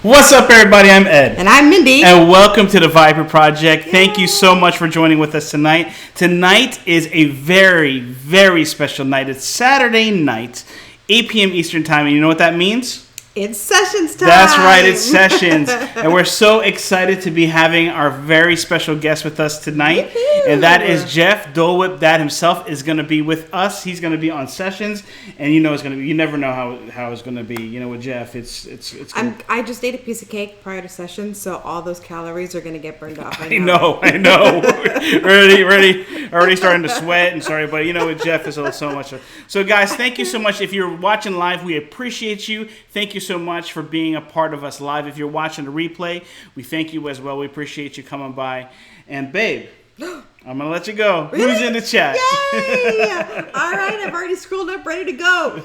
What's up, everybody? I'm Ed. And I'm Mindy. And welcome to the Viapree Project. Yay. Thank you so much for joining with us tonight. Tonight is a very, very special night. It's Saturday night, 8 p.m. Eastern Time. And you know what that means? It's sessions time. That's right, it's sessions. And we're so excited to be having our very special guest with us tonight. Woo-hoo. And that is Jeff Dole. Dad himself is going to be with us. He's going to be on sessions. And you know it's going to be, you never know how it's going to be. You know, with Jeff, it's I just ate a piece of cake prior to sessions, so all those calories are going to get burned off. I know. already starting to sweat and sorry, but you know, with Jeff is so much. So guys, thank you so much. If you're watching live, we appreciate you. Thank you so much for being a part of us live. If you're watching the replay, we thank you as well. We appreciate you coming by. And babe, I'm going to let you go. Really? Who's in the chat? Yay! All right, I've already scrolled up, ready to go.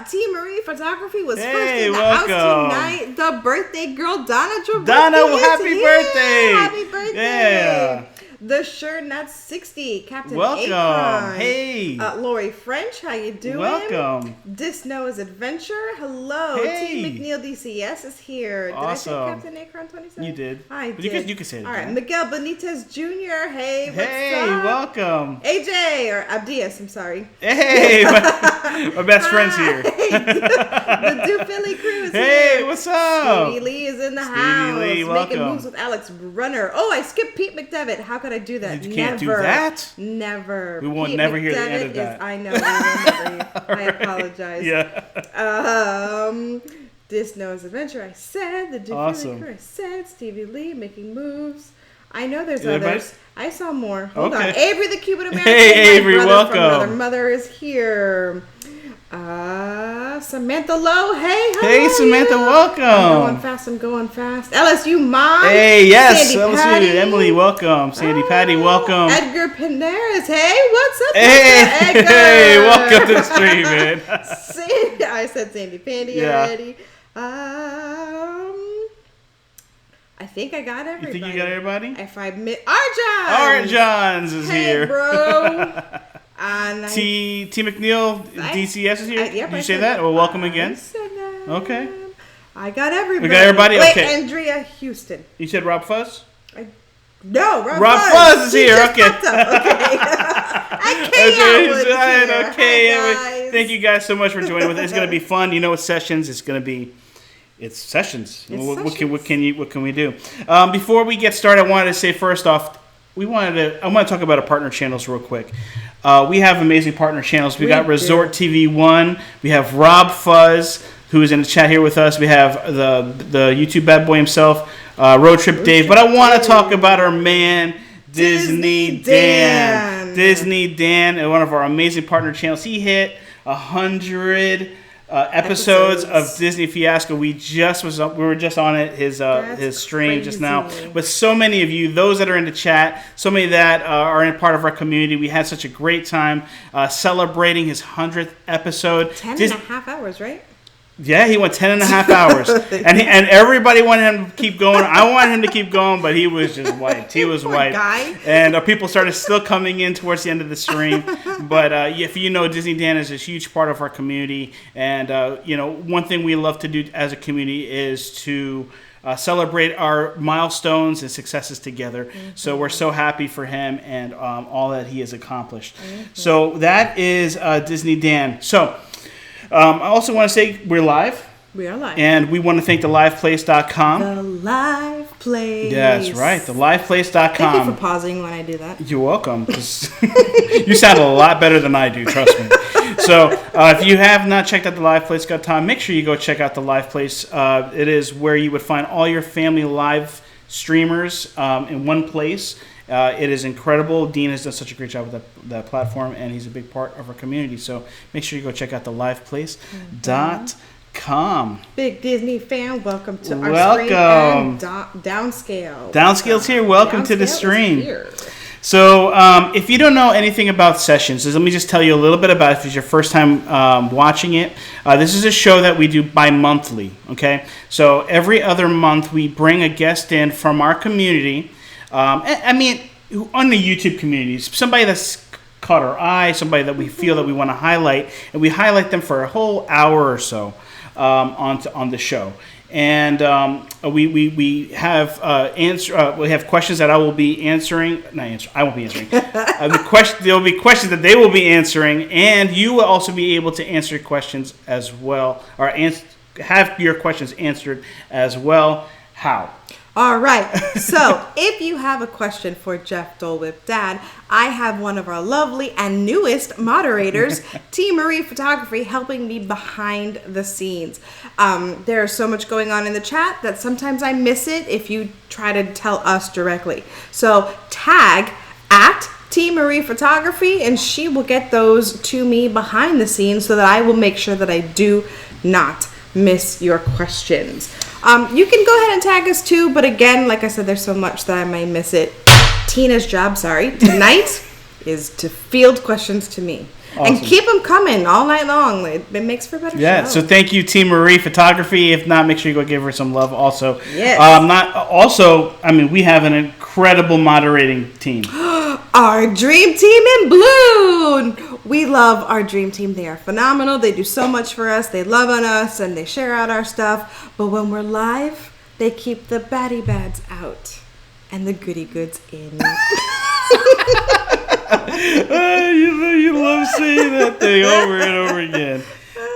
T. Marie Photography was first in the house tonight. The birthday girl, Donna Travolta. Donna, happy birthday. Happy birthday. Yeah. The Sure Not 60, Captain Welcome. Akron. Hey. Lori French, how you doing? Welcome. This Noah's Adventure, hello. Hey. T. McNeil DCS is here. Awesome. Did I say Captain Akron 27? You did. I did. You can say it. All right, Miguel Benitez Jr., hey, what's up? Welcome. AJ, or Abdias, I'm sorry. Hey, my best friend's here. The Do Philly crew is here. Hey, what's up? Stevie Lee is in the house. Lee, welcome. Making moves with Alex Runner. Oh, I skipped Pete McDevitt. How could I do that? You can't do that? Never. We won't Pete never McDevitt hear the end of that. I know. We will never hear. I apologize. Yeah. This Noah's Adventure, I said. The Do Philly crew, I said. Stevie Lee making moves. I know there's others. I saw more. Hold on. Avery the Cuban American. Hey, Avery, welcome. From Another Mother is here. Samantha Lowe. Hey, Samantha, welcome. I'm going fast. LSU Mom. Hey, yes. Sandy LSU. Patty. Emily, welcome. Sandy Patty, welcome. Edgar Pineras. Hey, what's up, Edgar? Hey, welcome to the stream, man. I said Sandy Patty already. I think I got everybody. You think you got everybody? If I admit, Art Johns is here. Hey, bro. T. McNeil, DCS is here. Did you say that? Well, welcome again. I said that. Okay. I got everybody. We got everybody? Wait, okay. Andrea Houston. You said Rob Fuzz? No, Rob Fuzz is here. Okay. Okay. Thank you guys so much for joining with us. It's going to be fun. You know, it's sessions. It's sessions. What can we do? Before we get started, I wanted to say first off, I want to talk about our partner channels real quick. We have amazing partner channels. We got Resort TV 1. We have Rob Fuzz, who is in the chat here with us. We have the YouTube bad boy himself, Road Trip Dave. But I want to talk about our man, Disney Dan. Disney Dan, one of our amazing partner channels. He hit 100 episodes of Disney Fiasco. We were just on it, his stream crazy. Just now. With so many of you, those that are in the chat, so many that are in part of our community, we had such a great time celebrating his 100th episode. 10 and a half hours, right? Yeah, he went 10 and a half hours. and everybody wanted him to keep going. I wanted him to keep going, but he was just wiped. He was wiped. Guy. And people started still coming in towards the end of the stream. But if you know, Disney Dan is a huge part of our community. And, one thing we love to do as a community is to celebrate our milestones and successes together. Mm-hmm. So we're so happy for him and all that he has accomplished. Mm-hmm. So that is Disney Dan. So I also want to say we're live. We are live. And we want to thank theliveplace.com. The Live Place. That's right, theliveplace.com. Thank you for pausing when I do that. You're welcome. You sound a lot better than I do, trust me. So if you have not checked out theliveplace.com, make sure you go check out The Live Place. It is where you would find all your family live streamers in one place. It is incredible. Dean has done such a great job with that platform, and he's a big part of our community. So make sure you go check out theliveplace.com. Big Disney fan, welcome to our stream. And Downscale. Downscale's here. Welcome to the stream. So if you don't know anything about Sessions, let me just tell you a little bit about it if it's your first time watching it. This is a show that we do bi-monthly, okay? So every other month we bring a guest in from our community. On the YouTube community, somebody that's caught our eye, somebody that we feel that we want to highlight, and we highlight them for a whole hour or so on the show. And we have questions that I will be answering. I won't be answering. There will be questions that they will be answering, and you will also be able to answer questions as well, or have your questions answered as well. How? All right. So if you have a question for Jeff Dole Whip Dad, I have one of our lovely and newest moderators, T. Marie Photography, helping me behind the scenes. There's so much going on in the chat that sometimes I miss it if you try to tell us directly. So tag at T. Marie Photography, and she will get those to me behind the scenes so that I will make sure that I do not miss your questions. You can go ahead and tag us too, but again, like I said, there's so much that I may miss it. Tina's job, tonight is to field questions to me. Awesome. And keep them coming all night long. It makes for a better show. Yeah, so thank you, Team Marie Photography. If not, make sure you go give her some love also. Yes. We have an incredible moderating team. Our dream team in blue. We love our dream team. They are phenomenal. They do so much for us. They love on us and they share out our stuff. But when we're live, they keep the baddie bads out and the goody goods in. You love saying that thing over and over again.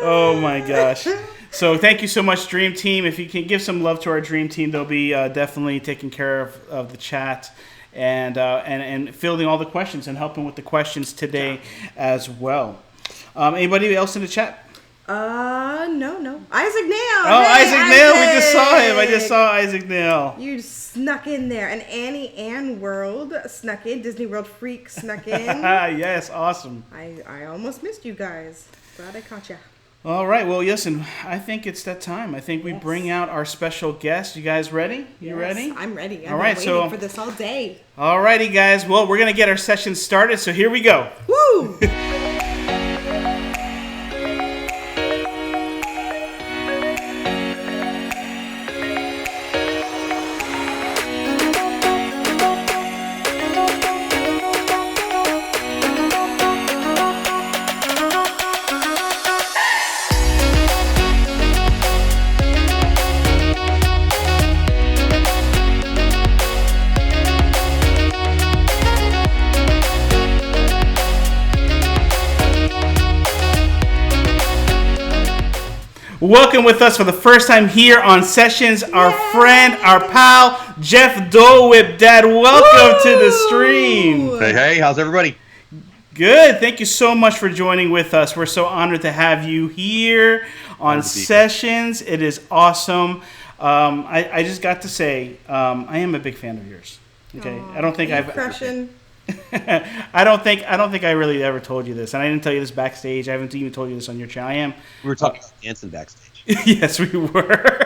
Oh my gosh. So thank you so much, Dream Team. If you can give some love to our Dream Team, they'll be definitely taking care of the chat and fielding all the questions and helping with the questions today as well. Anybody else in the chat? No. Isaac Nail. Oh, hey, Isaac Nail. We just saw him. I just saw Isaac Nail. You snuck in there. And Annie Ann World snuck in. Disney World Freak snuck in. Yes, awesome. I almost missed you guys. Glad I caught ya. All right. Well, listen, I think it's that time. I think we bring out our special guest. You guys ready? You ready? I'm ready. All right, I've been waiting for this all day. All righty, guys. Well, we're going to get our session started. So here we go. Woo! Welcome with us for the first time here on Sessions, our friend, our pal, Jeff Dole Whip Dad. Welcome to the stream. Hey, how's everybody? Good. Thank you so much for joining with us. We're so honored to have you here on Sessions. It is awesome. I just got to say, I am a big fan of yours. Okay, Aww, I don't think I've crushing. I don't think I really ever told you this, and I didn't tell you this backstage. I haven't even told you this on your channel. We were talking about dancing backstage. Yes, we were.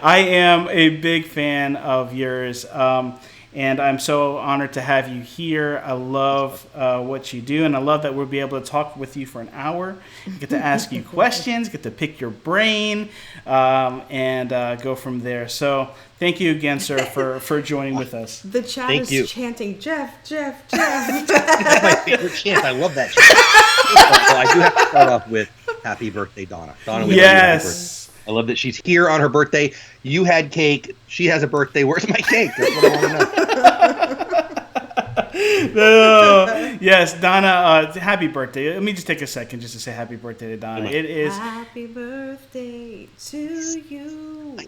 I am a big fan of yours, and I'm so honored to have you here. I love what you do, and I love that we'll be able to talk with you for an hour, get to ask you questions, get to pick your brain, and go from there. So thank you again, sir, for joining with us. The chat is chanting, Jeff. That's my favorite chant. I love that chant. So I do have to start off with happy birthday, Donna. Donna, we love you. Happy birthday. I love that she's here on her birthday. You had cake. She has a birthday. Where's my cake? That's what I want to know. Yes, Donna, happy birthday. Let me just take a second just to say happy birthday to Donna. It is happy birthday to you.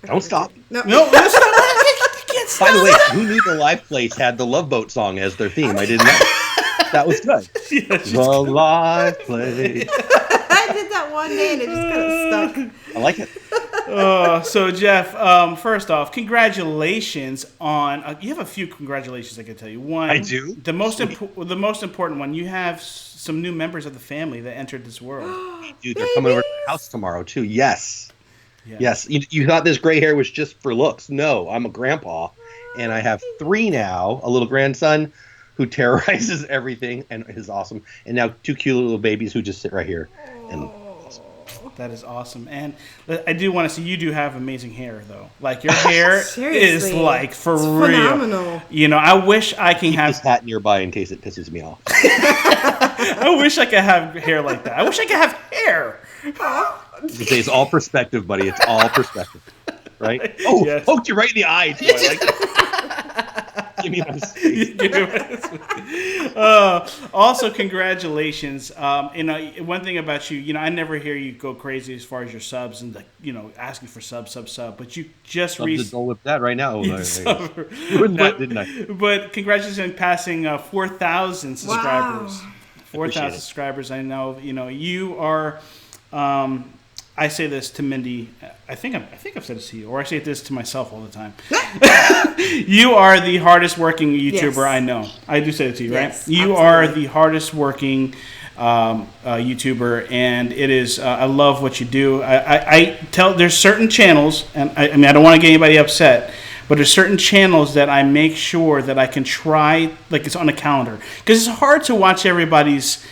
Don't stop. No, don't stop. By the way, who knew the Live Place had the Love Boat song as their theme? I didn't know. That was good. Yeah, the Live Place. I did that one day and it just kind of stuck. I like it. So Jeff, first off, congratulations on. You have a few congratulations I can tell you. One, I do. The most important one. You have some new members of the family that entered this world. Dude, they're coming over to the house tomorrow too. Yes. Yes. You thought this gray hair was just for looks. No, I'm a grandpa, and I have 3 now. A little grandson who terrorizes everything and is awesome, and now 2 cute little babies who just sit right here. And that is awesome. And I do want to say you do have amazing hair, though. Like your hair is like for real. Phenomenal. You know, I wish I can have this hat nearby in case it pisses me off. I wish I could have hair like that. I wish I could have hair. You say it's all perspective, buddy. It's all perspective, right? Oh, yes. Poked you right in the eye too. I like that. Give me my space. Also, congratulations. One thing about you, I never hear you go crazy as far as your subs and asking for sub. But you just recently Dole with that right now. Doing that, didn't I? But congratulations on passing 4,000 subscribers. Wow. 4,000 subscribers. I know. You are. I say this to Mindy. I think I've said this to you, or I say this to myself all the time. You are the hardest working YouTuber I know. I do say it to you, right? You are the hardest working YouTuber, and it is. I love what you do. I tell there's certain channels, and I don't want to get anybody upset, but there's certain channels that I make sure that I can try, like it's on a calendar, because it's hard to watch everybody's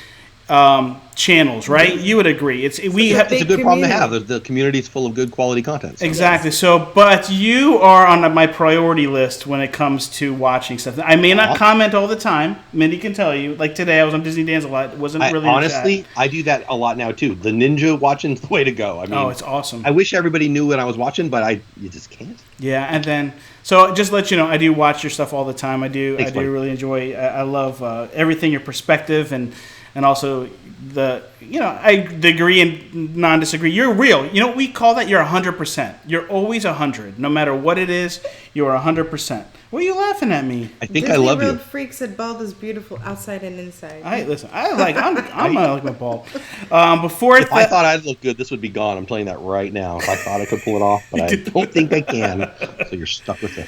channels, right? You would agree. It's a good problem to have. The community's full of good quality content. So. Exactly. So, but you are on my priority list when it comes to watching stuff. I may not comment all the time. Mindy can tell you. Like today, I was on Disney Dance a lot. It wasn't really. Honestly, I do that a lot now too. The ninja watching's the way to go. I mean, it's awesome. I wish everybody knew what I was watching, but you just can't. Yeah, and then so just to let you know, I do watch your stuff all the time. I do really enjoy. I love everything, your perspective, and also I agree and non-disagree. You're real. We call that you're 100%. You're always 100. No matter what it is, you're 100%. Why are you laughing at me? I think Disney I love World you. Freak said bald is beautiful outside and inside. I'm like my bald. If I thought I'd look good, this would be gone. I'm telling you that right now. If I thought I could pull it off, but I don't think I can. So you're stuck with this.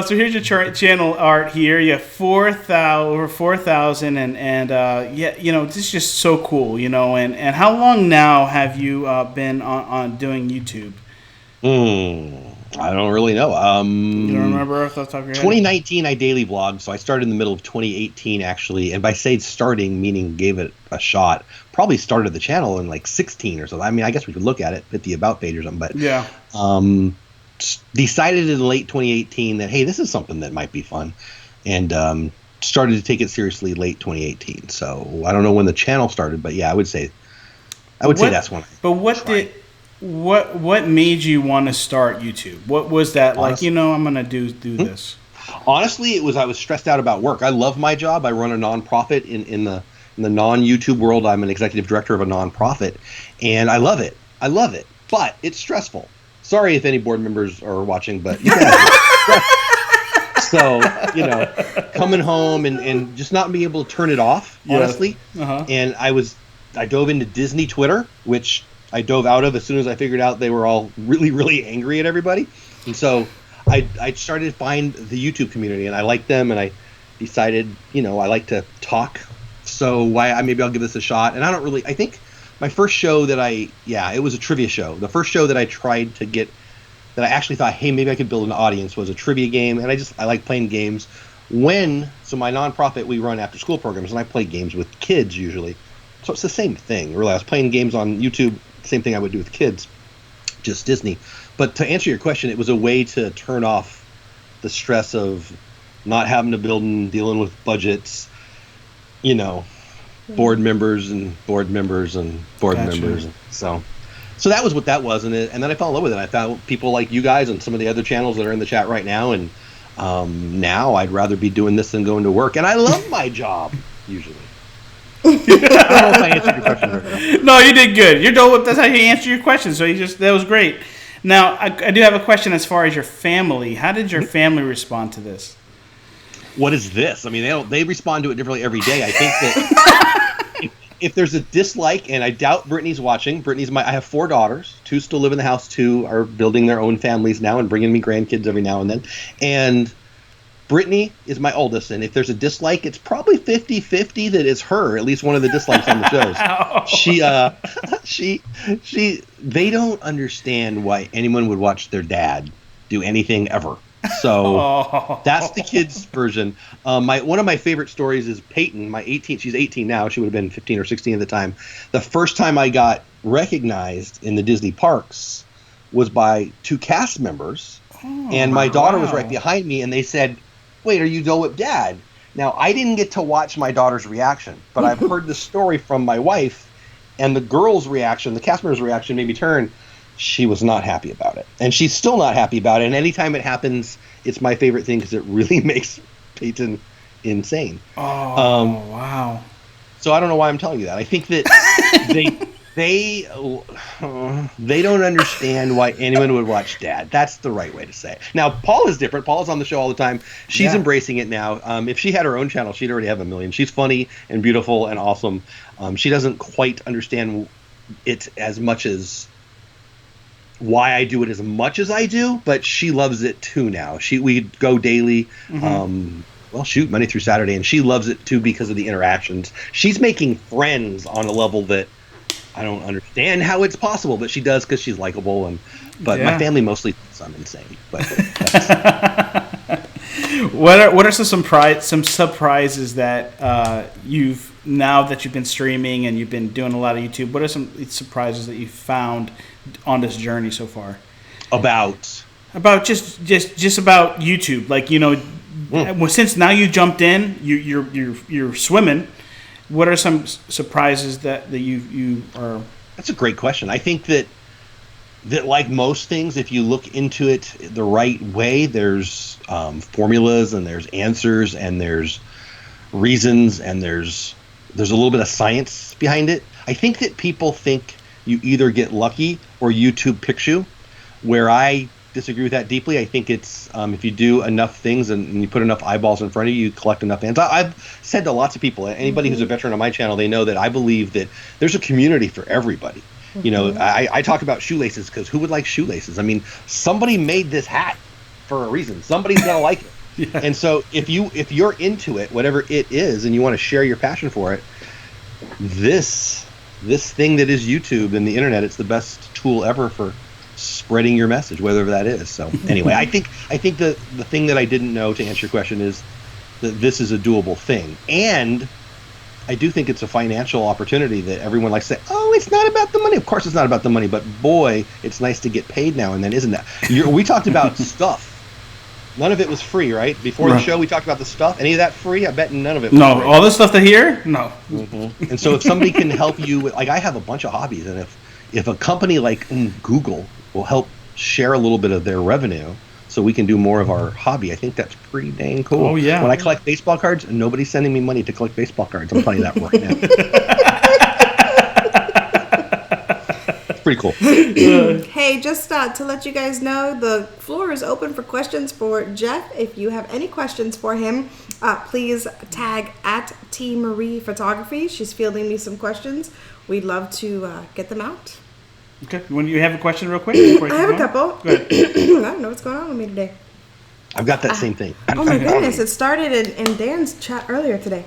So here's your channel art here. You have over 4,000, and this is just so cool, And how long now have you been on doing YouTube? I don't really know. You don't remember off the top of your head? 2019, I daily vlogged, so I started in the middle of 2018, actually. And by saying starting, meaning gave it a shot, probably started the channel in like 16 or so. I mean, I guess we could look at it, hit the about page or something. But yeah, decided in late 2018 that, hey, this is something that might be fun. And started to take it seriously late 2018. So I don't know when the channel started, but yeah, I would say that's when. But what made you want to start YouTube? What was that like? I'm gonna do this. Honestly, I was stressed out about work. I love my job. I run a nonprofit in the non-YouTube world. I'm an executive director of a nonprofit, and I love it. But it's stressful. Sorry if any board members are watching, but you guys. So, coming home and just not being able to turn it off, honestly. Uh-huh. And I dove into Disney Twitter, which I dove out of as soon as I figured out they were all really, really angry at everybody. And so I started to find the YouTube community, and I like them, and I decided, I like to talk. So maybe I'll give this a shot. And I think my first show it was a trivia show. The first show that I tried to get that I actually thought, hey, maybe I could build an audience was a trivia game. And I like playing games. So my nonprofit, we run after school programs, and I play games with kids usually. So it's the same thing, really. I was playing games on YouTube, same thing I would do with kids, just Disney. But to answer your question, it was a way to turn off the stress of not having to build and dealing with budgets, board members and board members and board members. So that was what that was, and then I fell in love with it. I found people like you guys and some of the other channels that are in the chat right now, and now I'd rather be doing this than going to work. And I love my job, usually. I don't know if I answered your question. No, you did good. You're Dole. That's how you answer your question. So that was great. Now, I do have a question as far as your family. How did your family respond to this? What is this? I mean, they respond to it differently every day. I think that if there's a dislike, and I doubt Brittany's watching. I have 4 daughters. 2 still live in the house. 2 are building their own families now and bringing me grandkids every now and then. And Brittany is my oldest, and if there's a dislike, it's probably 50-50 that it's her, at least one of the dislikes on the shows. They don't understand why anyone would watch their dad do anything ever. So that's the kids' version. One of my favorite stories is Peyton, she's 18 now, she would have been 15 or 16 at the time. The first time I got recognized in the Disney parks was by 2 cast members, and my daughter was right behind me, and they said, "Wait, are you Dole Whip Dad?" Now, I didn't get to watch my daughter's reaction, but I've heard the story from my wife, And the girl's reaction, the cast member's reaction made me turn. She was not happy about it. And she's still not happy about it. And anytime it happens, it's my favorite thing because it really makes Peyton insane. Oh, wow. So I don't know why I'm telling you that. I think that they don't understand why anyone would watch Dad. That's the right way to say it. Now, Paul is different. Paul is on the show all the time. She's embracing it now. If she had her own channel, she'd already have 1 million. She's funny and beautiful and awesome. She doesn't quite understand it as much as why I do it as much as I do, but she loves it too now. We go daily. Monday through Saturday, and she loves it too because of the interactions. She's making friends on a level that I don't understand how it's possible, but she does because she's likable. But my family mostly thinks I'm insane. But what are some surprises that you've, now that you've been streaming and you've been doing a lot of YouTube? What are some surprises that you've found on this journey so far? About just about YouTube, like, you know. Well, since now you jumped in, you're swimming. What are some surprises that you are? That's a great question. I think that like most things, if you look into it the right way, there's formulas and there's answers and there's reasons and there's a little bit of science behind it. I think that people think you either get lucky or YouTube picks you, where I disagree with that deeply. I think it's if you do enough things and you put enough eyeballs in front of you, you collect enough fans. I've said to lots of people, anybody who's a veteran on my channel, they know that I believe that there's a community for everybody. You know, I talk about shoelaces because who would like shoelaces? I mean, somebody made this hat for a reason. Somebody's gonna like it. Yeah. And so if you're into it, whatever it is, and you want to share your passion for it, this thing that is YouTube and the internet, it's the best tool ever for spreading your message, whatever that is. So anyway, I think the thing that I didn't know, to answer your question, is that this is a doable thing, and I do think it's a financial opportunity that everyone likes to say, oh, it's not about the money. Of course it's not about the money, but boy, it's nice to get paid now and then, isn't that? We talked about stuff. None of it was free, right? Before the show, we talked about the stuff. Any of that free? I bet none of it was free. All this stuff to hear? No. And so if somebody can help you with, like, I have a bunch of hobbies, and if a company like Google will help share a little bit of their revenue so we can do more of our hobby, I think that's pretty dang cool. Oh, yeah. When I collect baseball cards, nobody's sending me money to collect baseball cards. I'm telling you that right now. It's pretty cool. Hey, just to let you guys know, the floor is open for questions for Jeff. If you have any questions for him, please tag at T Marie Photography. She's fielding me some questions. We'd love to get them out. Okay. When you have a question real quick? I have a couple. Go ahead. I don't know what's going on with me today. I've got that same thing. Oh my goodness. It started in Dan's chat earlier today.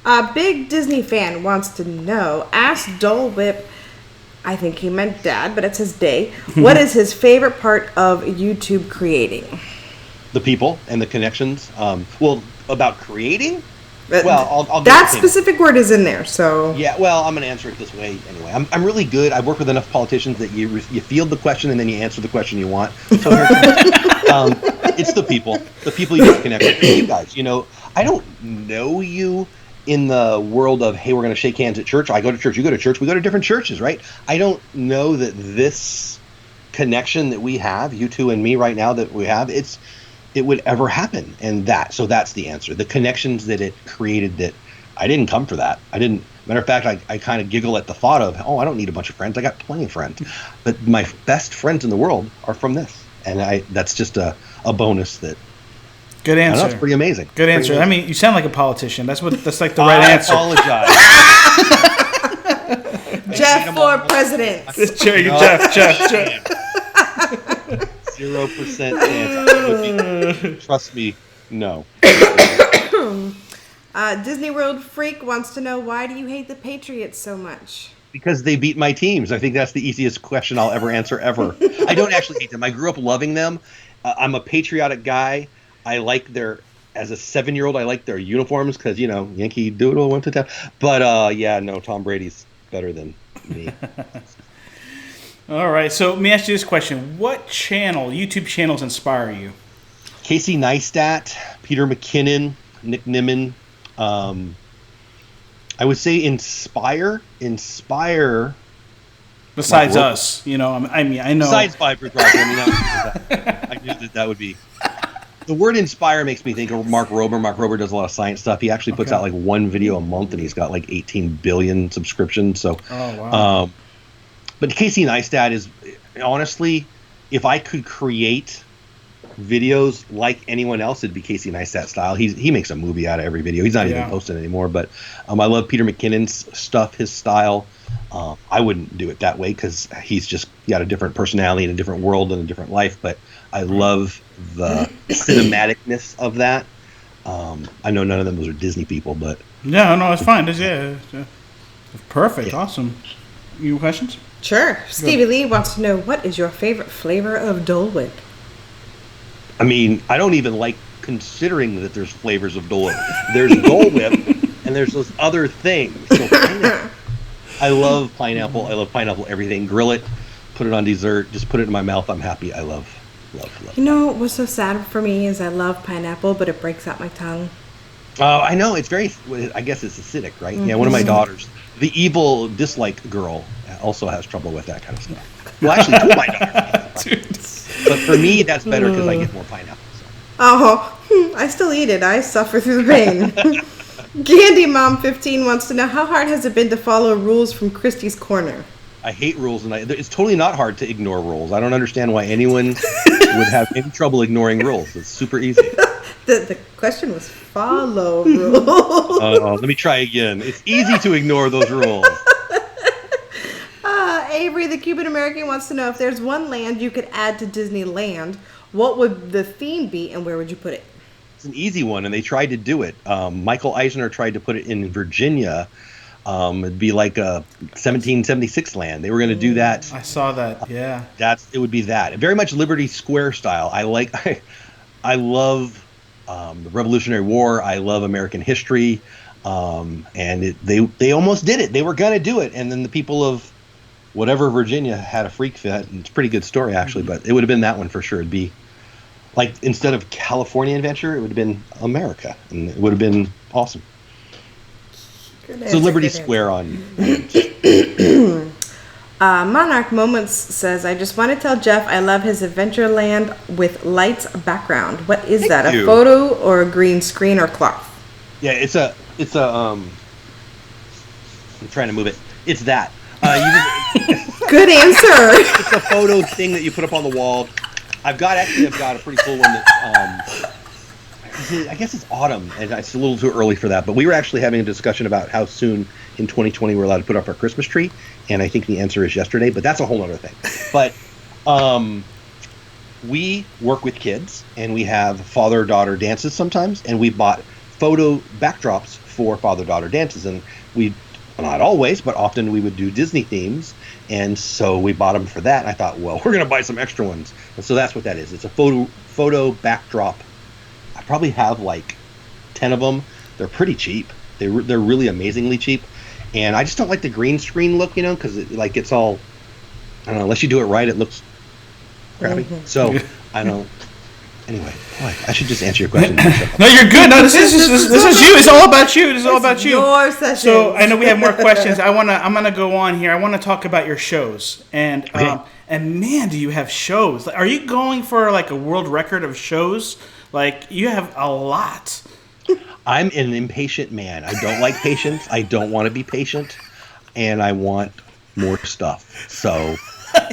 A big Disney fan wants to know, ask Dole Whip, I think he meant Dad, but it says Day, what is his favorite part of YouTube creating? The people and the connections. About creating? Well, I'll that specific word is in there, so yeah. Well, I'm going to answer it this way anyway. I'm really good. I've worked with enough politicians that you field the question and then you answer the question you want. So it's the people you get connected with. You guys, you know, I don't know you in the world of, hey, we're going to shake hands at church. I go to church, you go to church, we go to different churches, right? I don't know that this connection that we have, you two and me right now, that we have, it would ever happen. And so that's the answer. The connections that it created, that I didn't come for that. Matter of fact, I kind of giggle at the thought of, I don't need a bunch of friends. I got plenty of friends. But my best friends in the world are from this. And that's just a bonus that. Good answer. That's pretty amazing. Good answer. Amazing. I mean, you sound like a politician. That's like the right answer. I apologize. Jeff for president. Jeff. 0% chance. Trust me, no. Disney World Freak wants to know, why do you hate the Patriots so much? Because they beat my teams. I think that's the easiest question I'll ever answer ever. I don't actually hate them. I grew up loving them. I'm a patriotic guy. I like as a 7-year-old, I like their uniforms because, Yankee Doodle went to town. But, Tom Brady's better than me. All right, so let me ask you this question. What YouTube channels inspire you? Casey Neistat, Peter McKinnon, Nick Nimmin, I would say inspire. Besides us, I know. Besides Viapree, I knew that would be. The word inspire makes me think of Mark Rober. Mark Rober does a lot of science stuff. He actually puts out like one video a month, and he's got like 18 billion subscriptions. So, but Casey Neistat is, honestly, if I could create videos like anyone else, it'd be Casey Neistat style. He makes a movie out of every video. He's not even posting anymore. But I love Peter McKinnon's stuff, his style. I wouldn't do it that way because he's just got a different personality and a different world and a different life. But I love the cinematicness of that. I know none of those are Disney people, but no, it's fine. Perfect, awesome. You questions? Sure. Stevie Lee wants to know, what is your favorite flavor of Dole Whip? I mean, I don't even like considering that there's flavors of Dole Whip. There's Dole Whip, and there's those other things. So I love pineapple. I love pineapple everything. Grill it, put it on dessert, just put it in my mouth. I'm happy. I love. What's so sad for me is I love pineapple, but it breaks out my tongue. I know. It's very, I guess it's acidic, right? Mm-hmm. Yeah, one of my daughters, the evil dislike girl, also has trouble with that kind of stuff. Well, actually, two of my daughters. But for me, that's better because I get more pineapple. So. Oh, I still eat it. I suffer through the pain. Candy Mom 15 wants to know, how hard has it been to follow rules from Christie's Corner? I hate rules, and it's totally not hard to ignore rules. I don't understand why anyone would have any trouble ignoring rules. It's super easy. The question was follow rules. Let me try again. It's easy to ignore those rules. Avery, the Cuban American, wants to know, if there's one land you could add to Disneyland, what would the theme be and where would you put it? It's an easy one, and they tried to do it. Michael Eisner tried to put it in Virginia. It'd be like a 1776 land. They were going to do that. I saw that. Yeah. It would be that. Very much Liberty Square style. I love the Revolutionary War. I love American history. And they almost did it. They were going to do it, and then the people of whatever Virginia had a freak fit. And it's a pretty good story actually, but it would have been that one for sure. It'd be like, instead of California Adventure, it would have been America, and it would have been awesome. So Liberty Square on. Monarch Moments says, I just want to tell Jeff I love his Adventureland with lights background. What is that? A photo or a green screen or cloth? Yeah, it's a I'm trying to move it. It's that. Good answer. It's a photo thing that you put up on the wall. I've got a pretty cool one that I guess it's autumn, and it's a little too early for that. But we were actually having a discussion about how soon in 2020 we're allowed to put up our Christmas tree, and I think the answer is yesterday. But that's a whole other thing. But we work with kids, and we have father-daughter dances sometimes, and we bought photo backdrops for father-daughter dances, and we, not always, but often we would do Disney themes, and so we bought them for that. And I thought, well, we're going to buy some extra ones, and so that's what that is. It's a photo backdrop. I probably have like 10 of them. They're pretty cheap. They're really amazingly cheap. And I just don't like the green screen look, because it's all, I don't know, unless you do it right, it looks crappy. Mm-hmm. So I don't. Anyway, boy, I should just answer your question. No, you're good. No, this is you. It's all about you. It's all about you. Your session. So I know we have more questions. I'm gonna go on here. I want to talk about your shows, and and man, do you have shows? Are you going for like a world record of shows? Like, you have a lot. I'm an impatient man. I don't like patience. I don't want to be patient, and I want more stuff. So,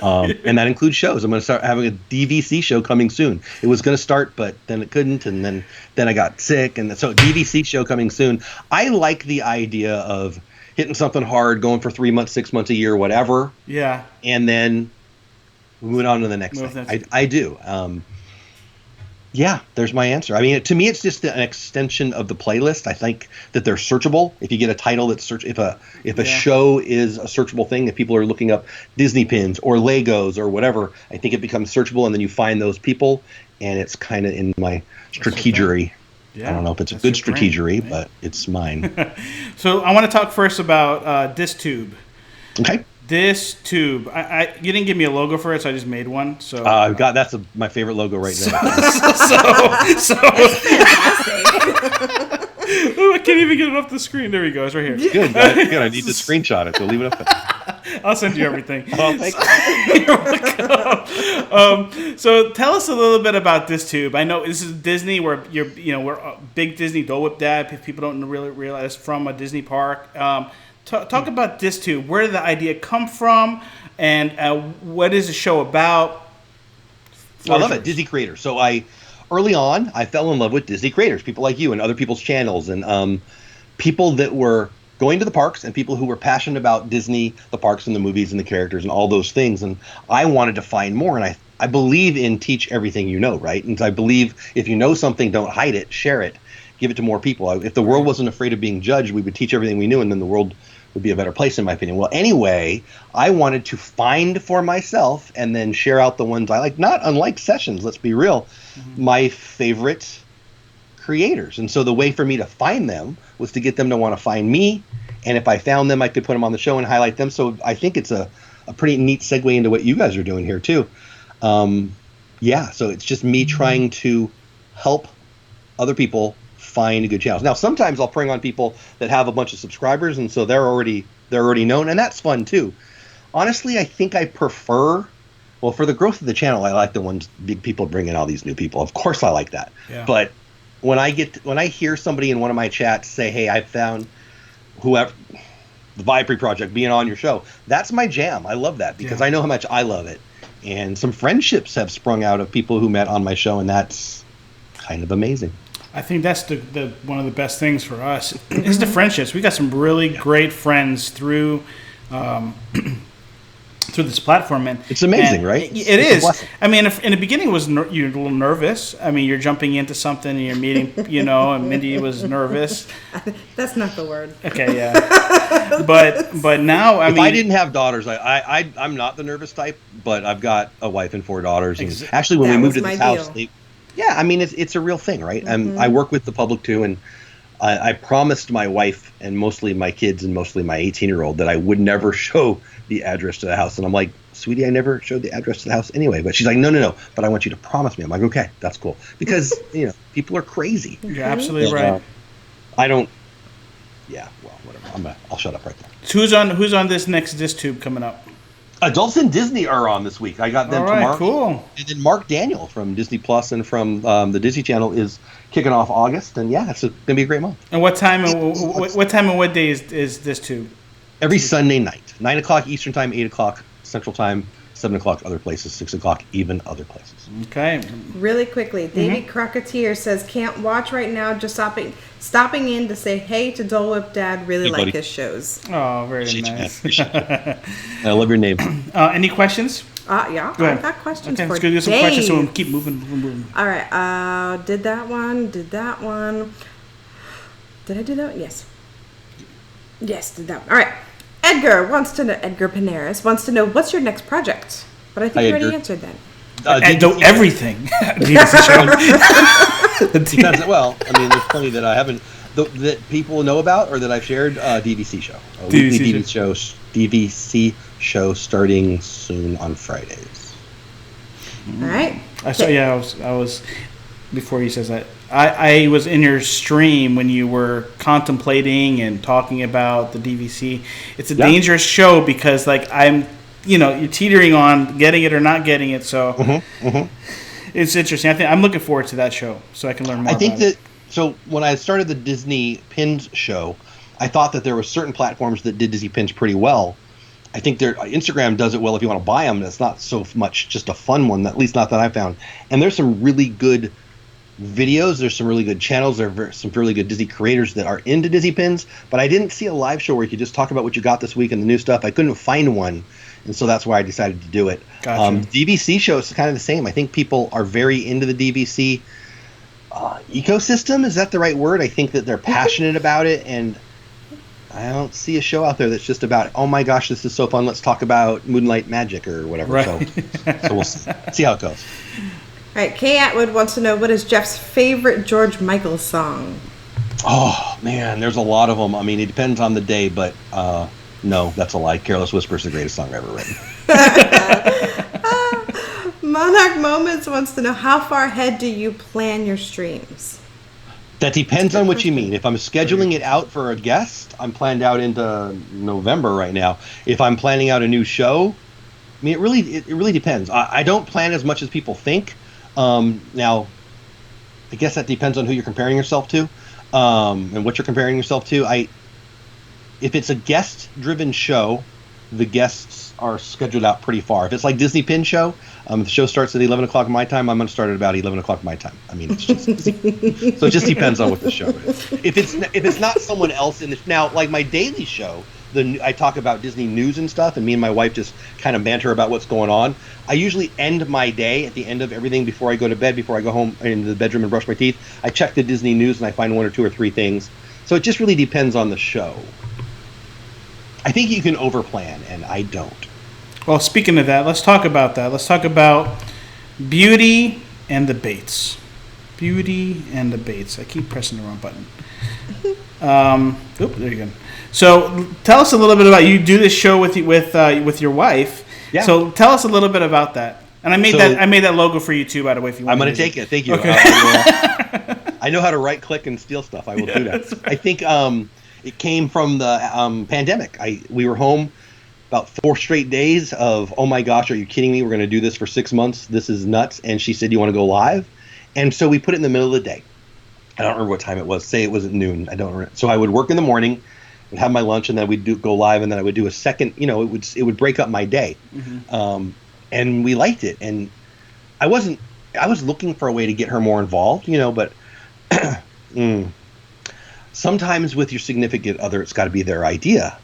and that includes shows. I'm going to start having a DVC show coming soon. It was going to start, but then it couldn't, and then I got sick, and so DVC show coming soon. I like the idea of hitting something hard, going for 3 months, 6 months, a year, whatever. Yeah. And then moving on to the next thing. I do. Yeah, there's my answer. I mean, to me, it's just an extension of the playlist. I think that they're searchable. If you get a title that's if a show is a searchable thing, if people are looking up Disney pins or Legos or whatever, I think it becomes searchable, and then you find those people, and it's kind of in my strategery. Yeah, I don't know if it's a good strategery, right? But it's mine. So I want to talk first about DisTube. Okay. DisTube. You didn't give me a logo for it, so I just made one. So that's my favorite logo right now. so can't even get it off the screen. There we go. It's right here. Good. Good. I need to screenshot it. So leave it up there. I'll send you everything. Oh, thank you. You're welcome. So tell us a little bit about this tube. I know this is Disney. We're a big Disney Dole Whip dad. If people don't really realize, from a Disney park. Talk about this tube. Where did the idea come from, and what is the show about? I love it. Disney creators. So early on, I fell in love with Disney creators, people like you and other people's channels, and people that were going to the parks and people who were passionate about Disney, the parks and the movies and the characters and all those things. And I wanted to find more. And I believe in teach everything you know, right? And I believe if you know something, don't hide it, share it, give it to more people. If the world wasn't afraid of being judged, we would teach everything we knew, and then the world would be a better place, in my opinion. Well, anyway, I wanted to find for myself and then share out the ones I like, not unlike Sessions, let's be real, my favorite creators. And so the way for me to find them was to get them to want to find me, and if I found them, I could put them on the show and highlight them. So I think it's a pretty neat segue into what you guys are doing here too. So it's just me trying to help other people find good channels. Now, sometimes I'll bring on people that have a bunch of subscribers, and so they're already known, and that's fun too. Honestly, I think I prefer, well, for the growth of the channel, I like the ones big people bring in all these new people. Of course, I like that. Yeah. But when I hear somebody in one of my chats say, "Hey, I found whoever the Viapree project being on your show," that's my jam. I love that because I know how much I love it, and some friendships have sprung out of people who met on my show, and that's kind of amazing. I think that's the one of the best things for us is the friendships. We got some really great friends through this platform, and it's amazing, right? It is. I mean, in the beginning, you're a little nervous. I mean, you're jumping into something and you're meeting, and Mindy was nervous. That's not the word. Okay, yeah. But now, if I didn't have daughters, I'm not the nervous type, but I've got a wife and 4 daughters. And actually, when we moved to this house, I mean, it's a real thing, right? Mm-hmm. I work with the public too, and I promised my wife and mostly my kids and mostly my 18-year-old that I would never show the address to the house. And I'm like, sweetie, I never showed the address to the house anyway. But she's like, no, but I want you to promise me. I'm like, okay, that's cool. Because, people are crazy. You're absolutely right. I don't, whatever. I'll shut up right there. So who's on this next disc tube coming up? Adults in Disney are on this week. I got them tomorrow. Cool. And then Mark Daniel from Disney Plus and from the Disney Channel is kicking off August, and it's going to be a great month. And what time and what day is this tube? Every Sunday night, 9 o'clock Eastern Time, 8 o'clock Central Time, 7 o'clock other places, 6 o'clock even other places. Okay. Really quickly, Davey Crocketeer says, can't watch right now, just stopping in to say hey to Dole Whip Dad. Really like his shows. Oh, very nice. I love your name. Any questions? Yeah, I've got questions for let's go do some Dave. questions so we'll keep moving. All right, did that one. Did I do that one? Yes, did that one. All right. Edgar Panaris wants to know, what's your next project? But I think you already answered that. Everything. Well, I mean, there's plenty that I haven't, that people know about or that I've shared. DVC show. A weekly DVC show starting soon on Fridays. All right. I was before he says that. I was in your stream when you were contemplating and talking about the DVC. It's a dangerous show because, I'm, you're teetering on getting it or not getting it. So it's interesting. I'm looking forward to that show so I can learn more. I think that. So when I started the Disney Pins show, I thought that there were certain platforms that did Disney Pins pretty well. I think Instagram does it well if you want to buy them. It's not so much just a fun one, at least not that I found. And there's some really good videos. There's some really good channels. There are some really good Disney creators that are into Disney Pins. But I didn't see a live show where you could just talk about what you got this week and the new stuff. I couldn't find one. And so that's why I decided to do it. Gotcha. DVC show is kind of the same. I think people are very into the DVC ecosystem. Is that the right word? I think that they're passionate about it, and I don't see a show out there that's just about, oh my gosh, this is so fun, let's talk about Moonlight Magic or whatever. Right. So we'll see how it goes. All right, Kay Atwood wants to know, what is Jeff's favorite George Michael song? Oh, man, there's a lot of them. I mean, it depends on the day, but no, that's a lie. Careless Whisper is the greatest song I've ever written. Monarch Moments wants to know, how far ahead do you plan your streams? That depends on what you mean. If I'm scheduling it out for a guest, I'm planned out into November right now. If I'm planning out a new show, I mean, it really depends. I don't plan as much as people think. Now, I guess that depends on who you're comparing yourself to, and what you're comparing yourself to. If it's a guest-driven show, the guests are scheduled out pretty far. If it's like Disney Pin Show, the show starts at 11 o'clock my time. I'm going to start at about 11 o'clock my time. I mean, it's just so it just depends on what the show is. If it's not someone else in the now, like my daily show, I talk about Disney news and stuff, and me and my wife just kind of banter about what's going on. I usually end my day at the end of everything before I go to bed, before I go home into the bedroom and brush my teeth. I check the Disney news and I find one or two or three things. So it just really depends on the show. I think you can overplan, and I don't. Well, speaking of that, let's talk about that. Let's talk about Beauty and the Bates. Beauty and the Bates. I keep pressing the wrong button. There you go. So tell us a little bit about, you do this show with your wife. Yeah. So tell us a little bit about that. And I made that logo for you too, by the way. If you want, I'm going to take it. Thank you. Okay. I know how to right click and steal stuff. I will do that. Right. I think it came from the pandemic. We were home about 4 straight days of, oh my gosh, are you kidding me? We're going to do this for 6 months. This is nuts. And she said, you want to go live? And so we put it in the middle of the day. I don't remember what time it was. Say it was at noon. I don't remember. So I would work in the morning and have my lunch, and then we'd go live, and then I would do a second. It would break up my day. Mm-hmm. And we liked it. And I was looking for a way to get her more involved, but sometimes with your significant other, it's got to be their idea.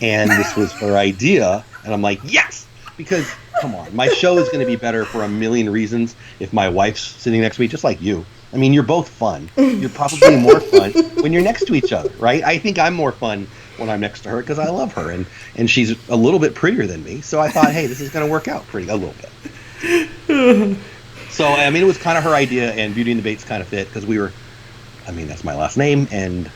And this was her idea. And I'm like, yes, because come on, my show is going to be better for a million reasons if my wife's sitting next to me, just like you. I mean, you're both fun. You're probably more fun when you're next to each other, right? I think I'm more fun when I'm next to her because I love her, and she's a little bit prettier than me. So I thought, hey, this is going to work out a little bit. So, I mean, it was kind of her idea, and Beauty and the Bates kind of fit because that's my last name, and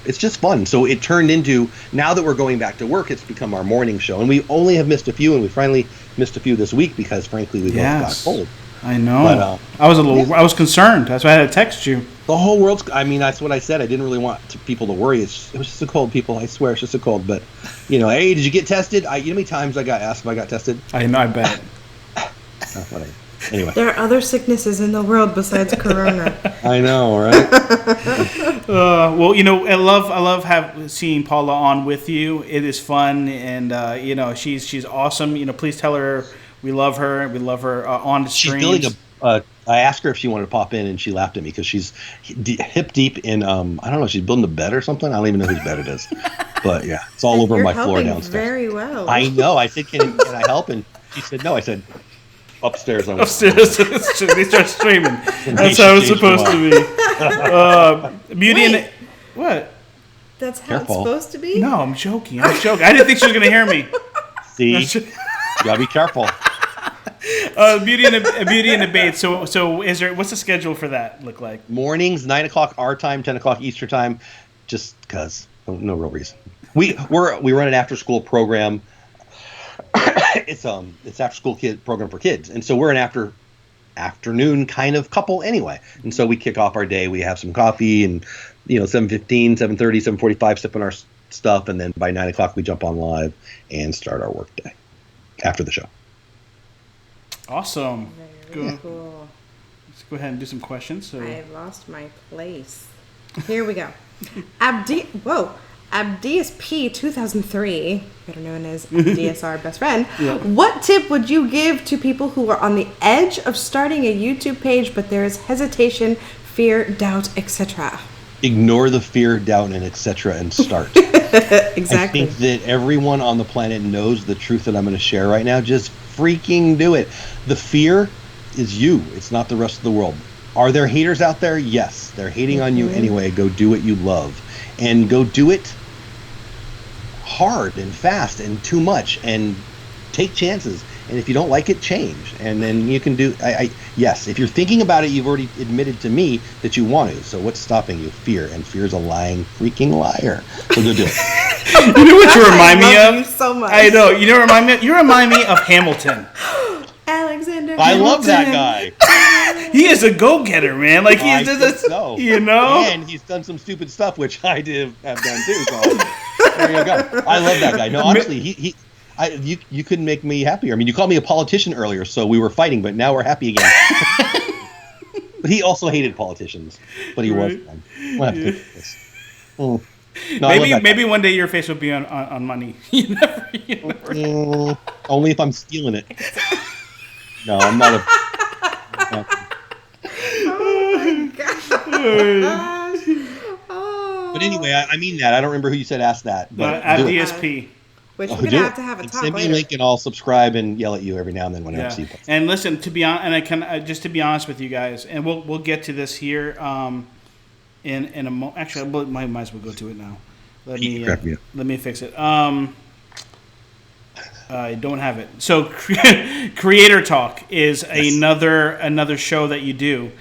it's just fun. So it turned into, now that we're going back to work, it's become our morning show, and we only have missed a few, and we finally missed a few this week because, frankly, we both got cold. I know. But, I was concerned. That's why I had to text you. The whole world's. That's what I said. I didn't really want people to worry. It was just a cold, people. I swear, it's just a cold. But, hey, did you get tested? You know how many times I got asked if I got tested? I know. I bet. Whatever. Anyway. There are other sicknesses in the world besides corona. I know, right? I love seeing Paula on with you. It is fun, and she's awesome. Please tell her we love her. We love her on the streams. She's building I asked her if she wanted to pop in, and she laughed at me because she's hip deep in I don't know, she's building a bed or something. I don't even know whose bed it is, but yeah, it's all over my floor downstairs. Very well. I know. I said, can I help? And she said no. I said, upstairs. Upstairs. They start streaming. That's how it's supposed to be. Beauty and the... What? That's how it's supposed to be? No, I'm joking. I didn't think she was going to hear me. See? You gotta be careful. Beauty and the Bates. So what's the schedule for that look like? Mornings, 9 o'clock our time, 10 o'clock Eastern time, just because. No real reason. We run an after school program. It's after school program for kids, and so we're an afternoon kind of couple anyway. And so we kick off our day. We have some coffee, and 7:15, 7:30, 7:45, sipping our stuff, and then by 9 o'clock we jump on live and start our work day after the show. Awesome. Very cool. Let's go ahead and do some questions. So I lost my place. Here we go. Abdias P 2003, better known as DSR best friend. Yeah. What tip would you give to people who are on the edge of starting a YouTube page, but there is hesitation, fear, doubt, etc.? Ignore the fear, doubt, and etc. and start. Exactly. I think that everyone on the planet knows the truth that I'm going to share right now. Just freaking do it. The fear is you. It's not the rest of the world. Are there haters out there? Yes. They're hating on you anyway. Go do what you love. And go do it hard and fast and too much, and take chances. And if you don't like it, change. And then you can do. Yes, if you're thinking about it, you've already admitted to me that you want to. So what's stopping you? Fear, and fear is a lying freaking liar. So go do it. You know what you remind me of? You so much. I know. You know what you remind me of Hamilton. Alexander. I love that guy. he is a go-getter, man. Like he's just, so. you know. And he's done some stupid stuff, which I have done too. So there you go. I love that guy. No, honestly, you couldn't make me happier. I mean, you called me a politician earlier, so we were fighting, but now we're happy again. But he also hated politicians, but he was one. We'll have to take this. No, maybe one day your face will be on money. You never only if I'm stealing it. No, I'm not a. Oh my gosh. But anyway, I mean that. I don't remember who you said asked that. But at DSP. Which we're gonna have a talk send me later. a link and I'll subscribe and yell at you every now and then when I see you. And listen, to be honest with you guys, and we'll get to this here in a moment. Actually, I might as well go to it now. Let me fix it. I don't have it. So, Creator Talk is another show that you do.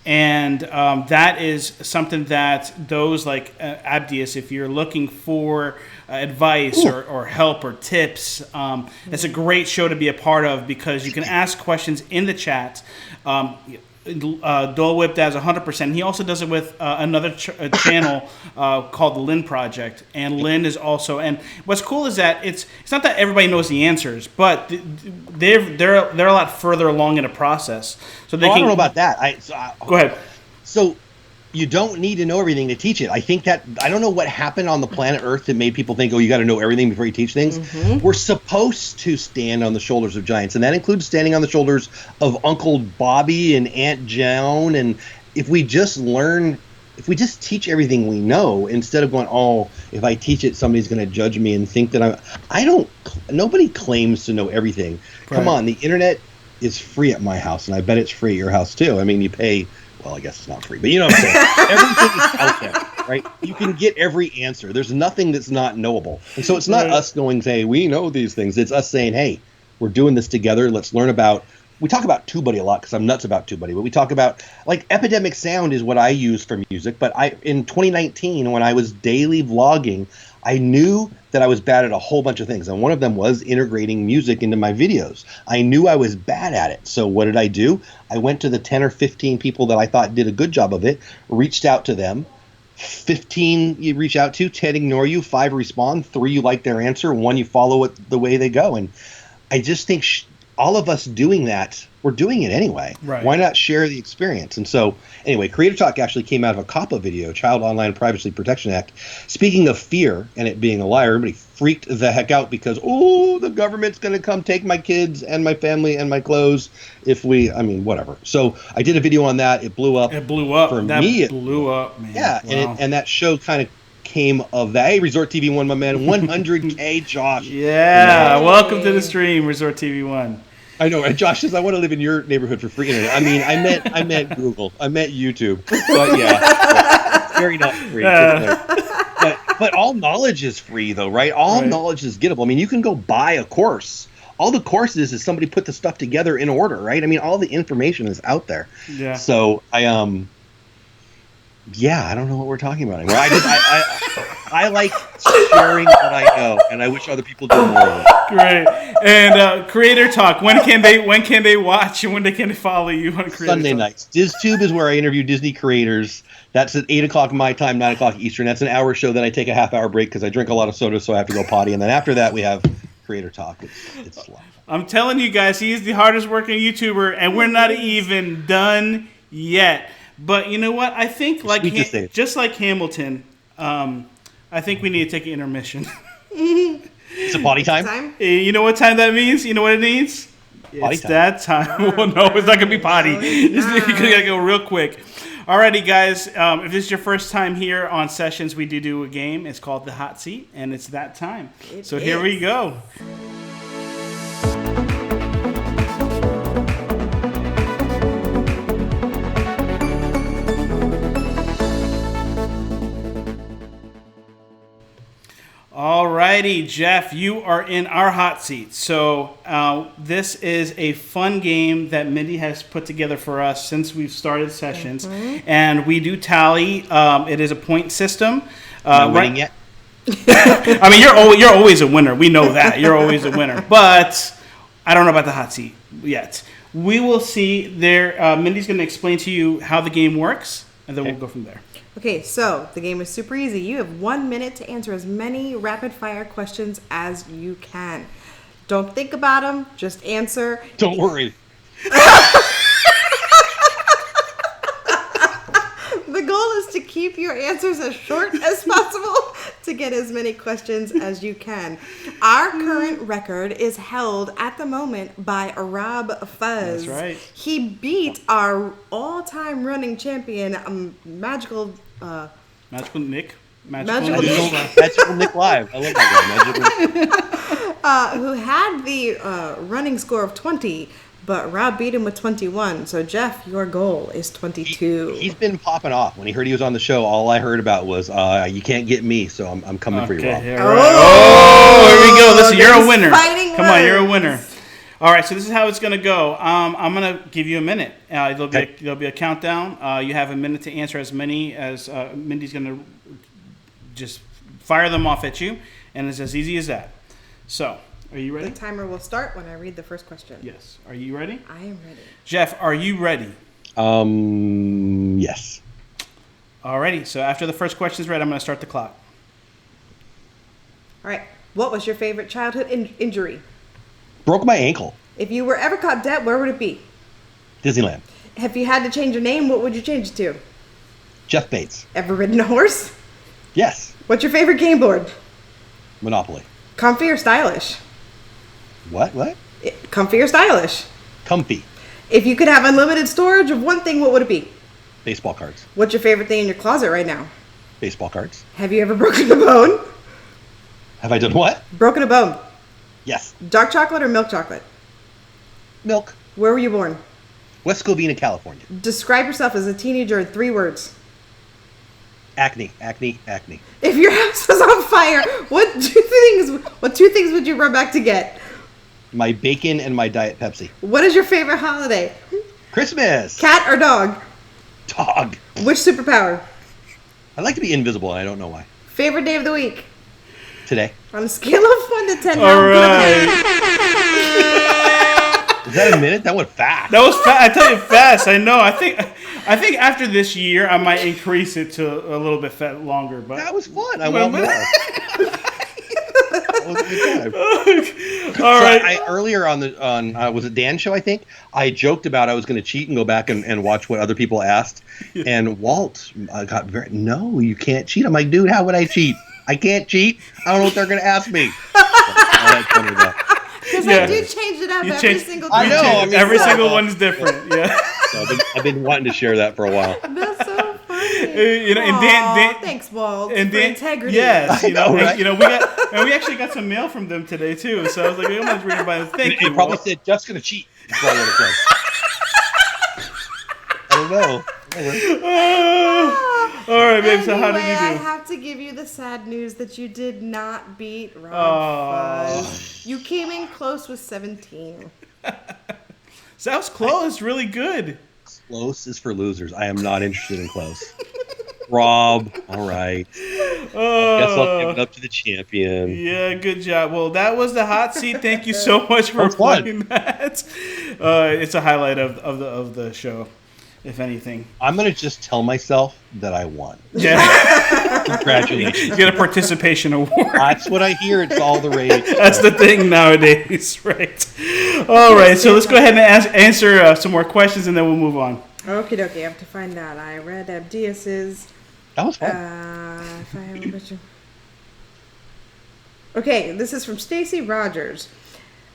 And that is something that those like Abdius, if you're looking for advice or help or tips, it's a great show to be a part of because you can ask questions in the chat. Dole Whip does 100%. He also does it with another channel called the Lynn Project, and Lynn is also. And what's cool is that it's not that everybody knows the answers, but they're a lot further along in the process. So they I don't know about that. Go ahead. So you don't need to know everything to teach it. I think that I don't know what happened on the planet Earth that made people think, oh, you got to know everything before you teach things. Mm-hmm. We're supposed to stand on the shoulders of giants, and that includes standing on the shoulders of Uncle Bobby and Aunt Joan. And if we just teach everything we know instead of going, oh, if I teach it, somebody's going to judge me and think that nobody claims to know everything. Right. Come on, the internet is free at my house, and I bet it's free at your house too. I mean, you pay. Well, I guess it's not free, but you know what I'm saying. Everything is out there, right? You can get every answer. There's nothing that's not knowable. And so it's not us going, say, we know these things. It's us saying, hey, we're doing this together. Let's learn about, we talk about TubeBuddy a lot because I'm nuts about TubeBuddy, but we talk about, like, Epidemic Sound is what I use for music. But in 2019, when I was daily vlogging, I knew that I was bad at a whole bunch of things. And one of them was integrating music into my videos. I knew I was bad at it. So what did I do? I went to the 10 or 15 people that I thought did a good job of it, reached out to them. 15 you reach out to, 10 ignore you, 5 respond, 3 you like their answer, 1 you follow it the way they go. And I just think all of us doing that, we're doing it anyway. Right. Why not share the experience? And so, anyway, Creator Talk actually came out of a COPPA video, Child Online Privacy Protection Act. Speaking of fear and it being a liar, everybody freaked the heck out because, oh, the government's going to come take my kids and my family and my clothes whatever. So I did a video on that. It blew up. It blew up. For me, it blew up, man. Yeah, wow. and that show kind of came of that. Hey, Resort TV 1, my man, 100K, Josh. Yeah, welcome to the stream, Resort TV 1. I know, and Josh says I want to live in your neighborhood for free internet. I mean, I meant Google, I meant YouTube, but yeah, very not free. But all knowledge is free, though, right? All knowledge is gettable. I mean, you can go buy a course. All the courses is somebody put the stuff together in order, right? I mean, all the information is out there. Yeah. So I don't know what we're talking about anymore. I like sharing what I know, and I wish other people did more of it. Great. And Creator Talk. When can they watch and when can they follow you on Creator Sunday Talk? nights. DizTube is where I interview Disney creators. That's at 8 o'clock my time, 9 o'clock Eastern. That's an hour show. Then I take a half-hour break because I drink a lot of soda, so I have to go potty. And then after that, we have Creator Talk. It's a lot. I'm telling you guys, he's the hardest working YouTuber, and we're not even done yet. But you know what? I think just like Hamilton, I think we need to take an intermission. It's a potty time? You know what time that means? You know what it means? It's that time. Well, no, it's not going to be potty. You got to go real quick. Alrighty, guys. If this is your first time here on Sessions, we do a game. It's called The Hot Seat, and it's that time. Here we go. Alrighty, Jeff, you are in our hot seat. So this is a fun game that Mindy has put together for us since we've started Sessions, and we do tally. It is a point system. Not winning yet. I mean, you're always a winner. We know that you're always a winner, but I don't know about the hot seat yet. We will see there. Mindy's going to explain to you how the game works, and then we'll go from there. Okay, so the game is super easy. You have 1 minute to answer as many rapid-fire questions as you can. Don't think about them. Just answer. Don't worry. The goal is to keep your answers as short as possible to get as many questions as you can. Our current record is held at the moment by Rob Fuzz. That's right. He beat our all-time running champion, Magical Nick. Magical Nick Live. I love that guy. Magical. who had the running score of 20, but Rob beat him with 21. So, Jeff, your goal is 22. He's been popping off. When he heard he was on the show, all I heard about was, you can't get me, so I'm coming for you, Rob. Yeah, right. Oh, here we go. Listen, you're a winner. Come on, you're a winner. All right, so this is how it's going to go. I'm going to give you a minute. There'll be a countdown. You have a minute to answer as many as Mindy's going to just fire them off at you, and it's as easy as that. So, are you ready? The timer will start when I read the first question. Yes. Are you ready? I am ready. Jeff, are you ready? Yes. Alrighty, so after the first question is read, I'm going to start the clock. All right. What was your favorite childhood injury? Broke my ankle. If you were ever caught dead, where would it be? Disneyland. If you had to change your name, what would you change it to? Jeff Bates. Ever ridden a horse? Yes. What's your favorite game board? Monopoly. Comfy or stylish? What? Comfy or stylish? Comfy. If you could have unlimited storage of one thing, what would it be? Baseball cards. What's your favorite thing in your closet right now? Baseball cards. Have you ever broken a bone? Have I done what? Broken a bone. Yes. Dark chocolate or milk chocolate? Milk. Where were you born? West Covina, California. Describe yourself as a teenager in 3 words. Acne. If your house was on fire, what two things would you run back to get? My bacon and my Diet Pepsi. What is your favorite holiday? Christmas. Cat or dog? Dog. Which superpower? I like to be invisible, and I don't know why. Favorite day of the week? Today. On a scale of 1 to 10, All right. Is that a minute? That went fast. That was fast. I tell you, fast. I know. I think after this year, I might increase it to a little bit longer. But that was fun. I want more. That was a good time. All right. I earlier on was it Dan's show? I think I joked about I was going to cheat and go back and watch what other people asked. And Walt got no, you can't cheat. I'm like, dude, how would I cheat? I can't cheat. I don't know what they're going to ask me. Because I do change it up every single time. I know. Every single one's different. Yeah. So I've been wanting to share that for a while. That's so funny. And Dan, thanks, Walt, and for Dan, integrity. Yes, right? we actually got some mail from them today too. So I was like, I'm gonna read it by the thank you. They probably said Jeff's gonna cheat. That's what I would have said. I don't know. All right, babe. So how did you do? I have to give you the sad news that you did not beat Rob Fuzz. You came in close with 17. So that was close. Really good. Close is for losers. I am not interested in close. Rob, all right. Guess I'll give it up to the champion. Yeah, good job. Well, that was the hot seat. Thank you so much for playing that. It's a highlight of the show, if anything. I'm gonna just tell myself that I won. Yeah. Congratulations. You get a participation award. That's what I hear. It's all the rage. That's the thing nowadays, right? All right, so let's go ahead and answer some more questions, and then we'll move on. Okie dokie, I have to find out. I read Abdias's. That was fun. If I have a question. Okay, this is from Stacy Rogers.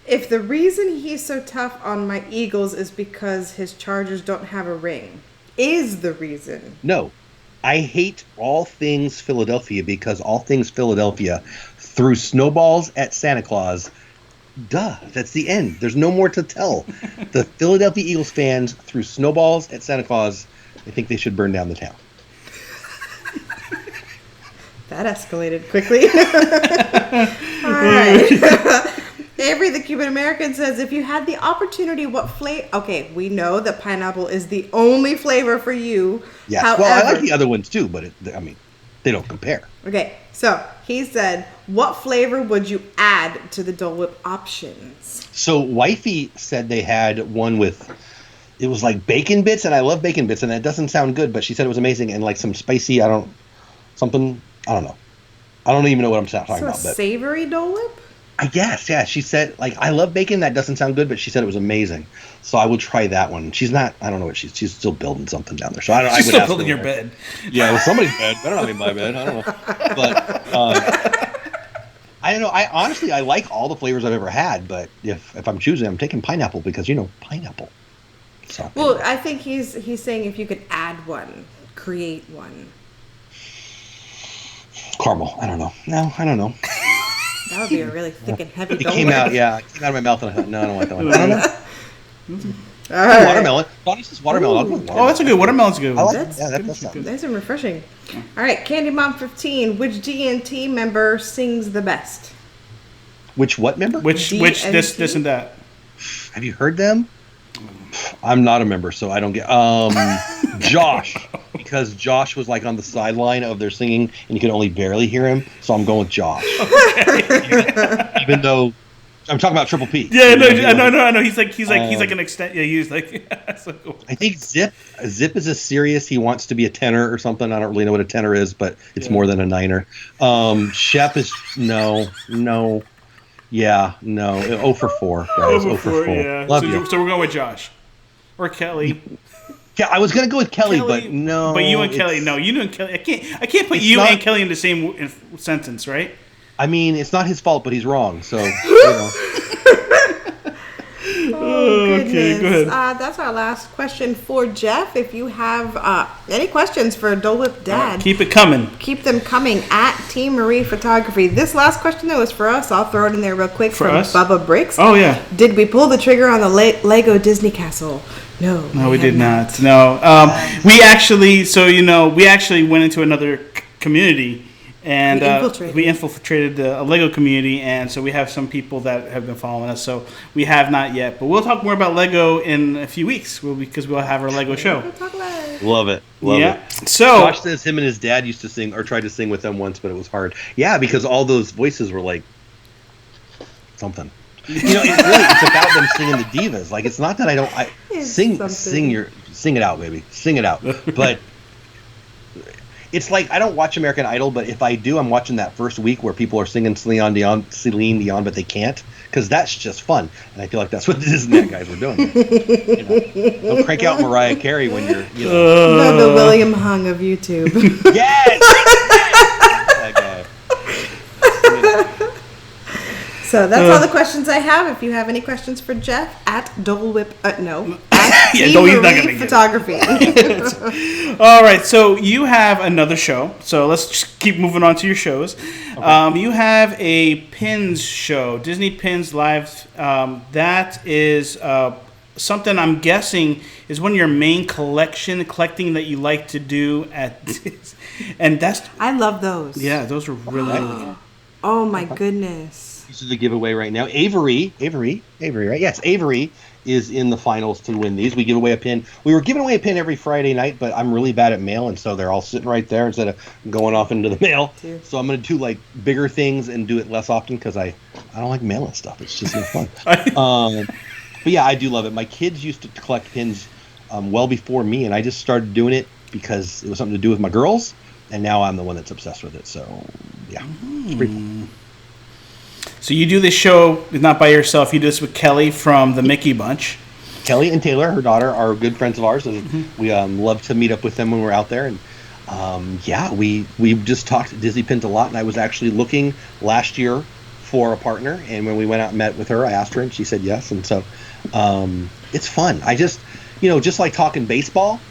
If the reason he's so tough on my Eagles is because his Chargers don't have a ring, is the reason? No. I hate all things Philadelphia because all things Philadelphia threw snowballs at Santa Claus. Duh, that's the end. There's no more to tell. The Philadelphia Eagles fans threw snowballs at Santa Claus. I think they should burn down the town. That escalated quickly. All right. Avery, the Cuban American, says, if you had the opportunity, what flavor... Okay, we know that pineapple is the only flavor for you. Yes. However, Well, I like the other ones too, but They don't compare. Okay, so he said, what flavor would you add to the Dole Whip options? So Wifey said they had one with, it was like bacon bits, and I love bacon bits, and that doesn't sound good, but she said it was amazing, and like some spicy, I don't know. I don't even know what I'm talking So about. a But savory Dole Whip? I guess, yeah. She said, like, I love bacon. That doesn't sound good, but she said it was amazing. So I will try that one. She's not, I don't know what she's still building something down there. So I She's would still ask building her your where. bed. Yeah, it was somebody's bed. Better not be my bed. I don't know. But I don't know. I honestly, I like all the flavors I've ever had, but if I'm choosing, I'm taking pineapple because, pineapple. So, Well, I think he's saying if you could add one, create one. caramel. I don't know. No, I don't know. That would be a really thick and heavy It Dole came Whip. out, yeah. It came out of my mouth, and I thought, no, I don't want that one. I don't know. All right. Watermelon. Bonnie says watermelon. I'll go with watermelon. Oh, that's a good. Watermelon's a good. I like That's yeah, good. that's not. Nice and refreshing. All right, Candy Mom 15. Which DNT member sings the best? Which what member? Which this and that. Have you heard them? I'm not a member, so I don't get. Josh, because Josh was like on the sideline of their singing, and you could only barely hear him. So I'm going with Josh. Even though I'm talking about Triple P. Yeah, no. He's like an extent. Yeah, he's like. So cool. I think Zip is a serious. He wants to be a tenor or something. I don't really know what a tenor is, but it's more than a niner. Shep is no. Yeah, no. 0 for 4, guys. 0 for 4. Yeah. Love you. So we're going with Josh or Kelly. Yeah, I was gonna go with Kelly, but no. But you and Kelly, no. You and Kelly. I can't put you and Kelly in the same sentence, right? I mean, it's not his fault, but he's wrong. So. Oh, goodness. Okay, go ahead. That's our last question for Jeff. If you have any questions for Dole Whip Dad, Keep it coming. keep them coming at Team Marie Photography. This last question, though, is for us. I'll throw it in there real quick For from us? Bubba Bricks. Oh yeah. Did we pull the trigger on the Lego Disney Castle? No. No, we have did not. No. We actually went into another community. And we infiltrated a Lego community, and so we have some people that have been following us. So we have not yet, but we'll talk more about Lego in a few weeks because we'll have our Lego show. Love it. Love it. So Josh says him and his dad used to sing or tried to sing with them once, but it was hard. Yeah, because all those voices were like something. It's about them singing the divas. Like, it's not that I don't sing it out, baby. Sing it out. But it's like I don't watch American Idol, but if I do, I'm watching that first week where people are singing Celine Dion, but they can't, because that's just fun, and I feel like that's what the Disney guys were doing. Don't crank out Mariah Carey when you're, the William Hung of YouTube. Yes. That guy. So that's all the questions I have. If you have any questions for Jeff, at Dole Whip, at he's not gonna Marie get Photography. all right, so you have another show. So let's just keep moving on to your shows. Okay. You have a Pins show, Disney Pins Live. That is something I'm guessing is one of your main collecting that you like to do and that's. I love those. Yeah, those are really good. Oh my goodness. This is the giveaway right now. Avery, right? Yes, Avery is in the finals to win these. We give away a pin. We were giving away a pin every Friday night, but I'm really bad at mail, and so they're all sitting right there instead of going off into the mail. So I'm going to do like bigger things and do it less often because I don't like mailing stuff. It's just no fun. But yeah, I do love it. My kids used to collect pins well before me, and I just started doing it because it was something to do with my girls, and now I'm the one that's obsessed with it. So yeah, it's pretty fun. So you do this show not by yourself. You do this with Kelly from the Mickey Bunch. Kelly and Taylor, her daughter, are good friends of ours, and we love to meet up with them when we're out there. And we just talked Disney Pins a lot, and I was actually looking last year for a partner. And when we went out and met with her, I asked her, and she said yes. And so it's fun. I just, just like talking baseball,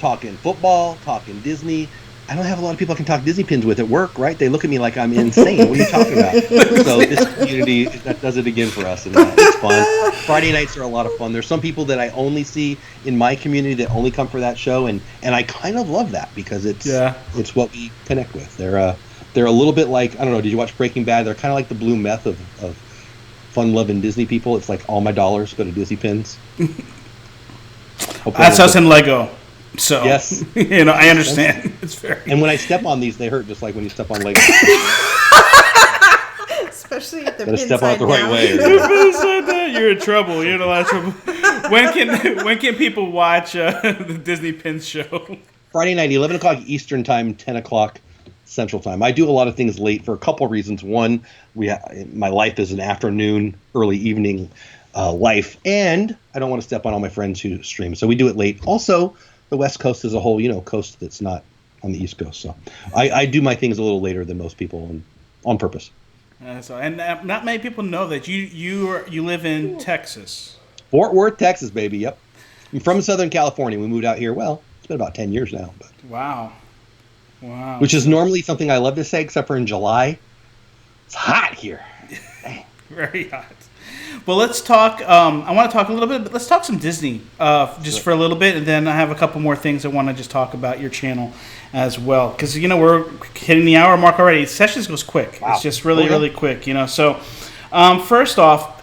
talking football, talking Disney. I don't have a lot of people I can talk Disney Pins with at work, right? They look at me like I'm insane. What are you talking about? So this community, that does it again for us, and it's fun. Friday nights are a lot of fun. There's some people that I only see in my community that only come for that show, and I kind of love that because it's what we connect with. They're a little bit like, I don't know, did you watch Breaking Bad? They're kind of like the Blue Meth of fun-loving Disney people. It's like all my dollars go to Disney Pins. That's us in Lego. So, yes, I understand. It's very. And when I step on these, they hurt just like when you step on Legos. Especially if they're Gotta pinned step on it the side right down. way. You're in trouble. You're in a lot of trouble. When can people watch the Disney Pins show? Friday night, 11 o'clock Eastern time, 10 o'clock Central time. I do a lot of things late for a couple of reasons. One, my life is an afternoon, early evening life, and I don't want to step on all my friends who stream, so we do it late. Also, the West Coast is a whole, coast that's not on the East Coast, so I do my things a little later than most people, and on purpose. Not many people know that you live in Texas. Fort Worth, Texas, baby. Yep. I'm from Southern California. We moved out here. Well, it's been about 10 years now. But. Wow. Which is normally something I love to say, except for in July. It's hot here. Very hot. Well, let's talk. I want to talk a little bit. Let's talk some Disney just for a little bit, and then I have a couple more things I want to just talk about your channel as well, because we're hitting the hour mark already. Sessions goes quick. Wow. It's just really quick. So first off,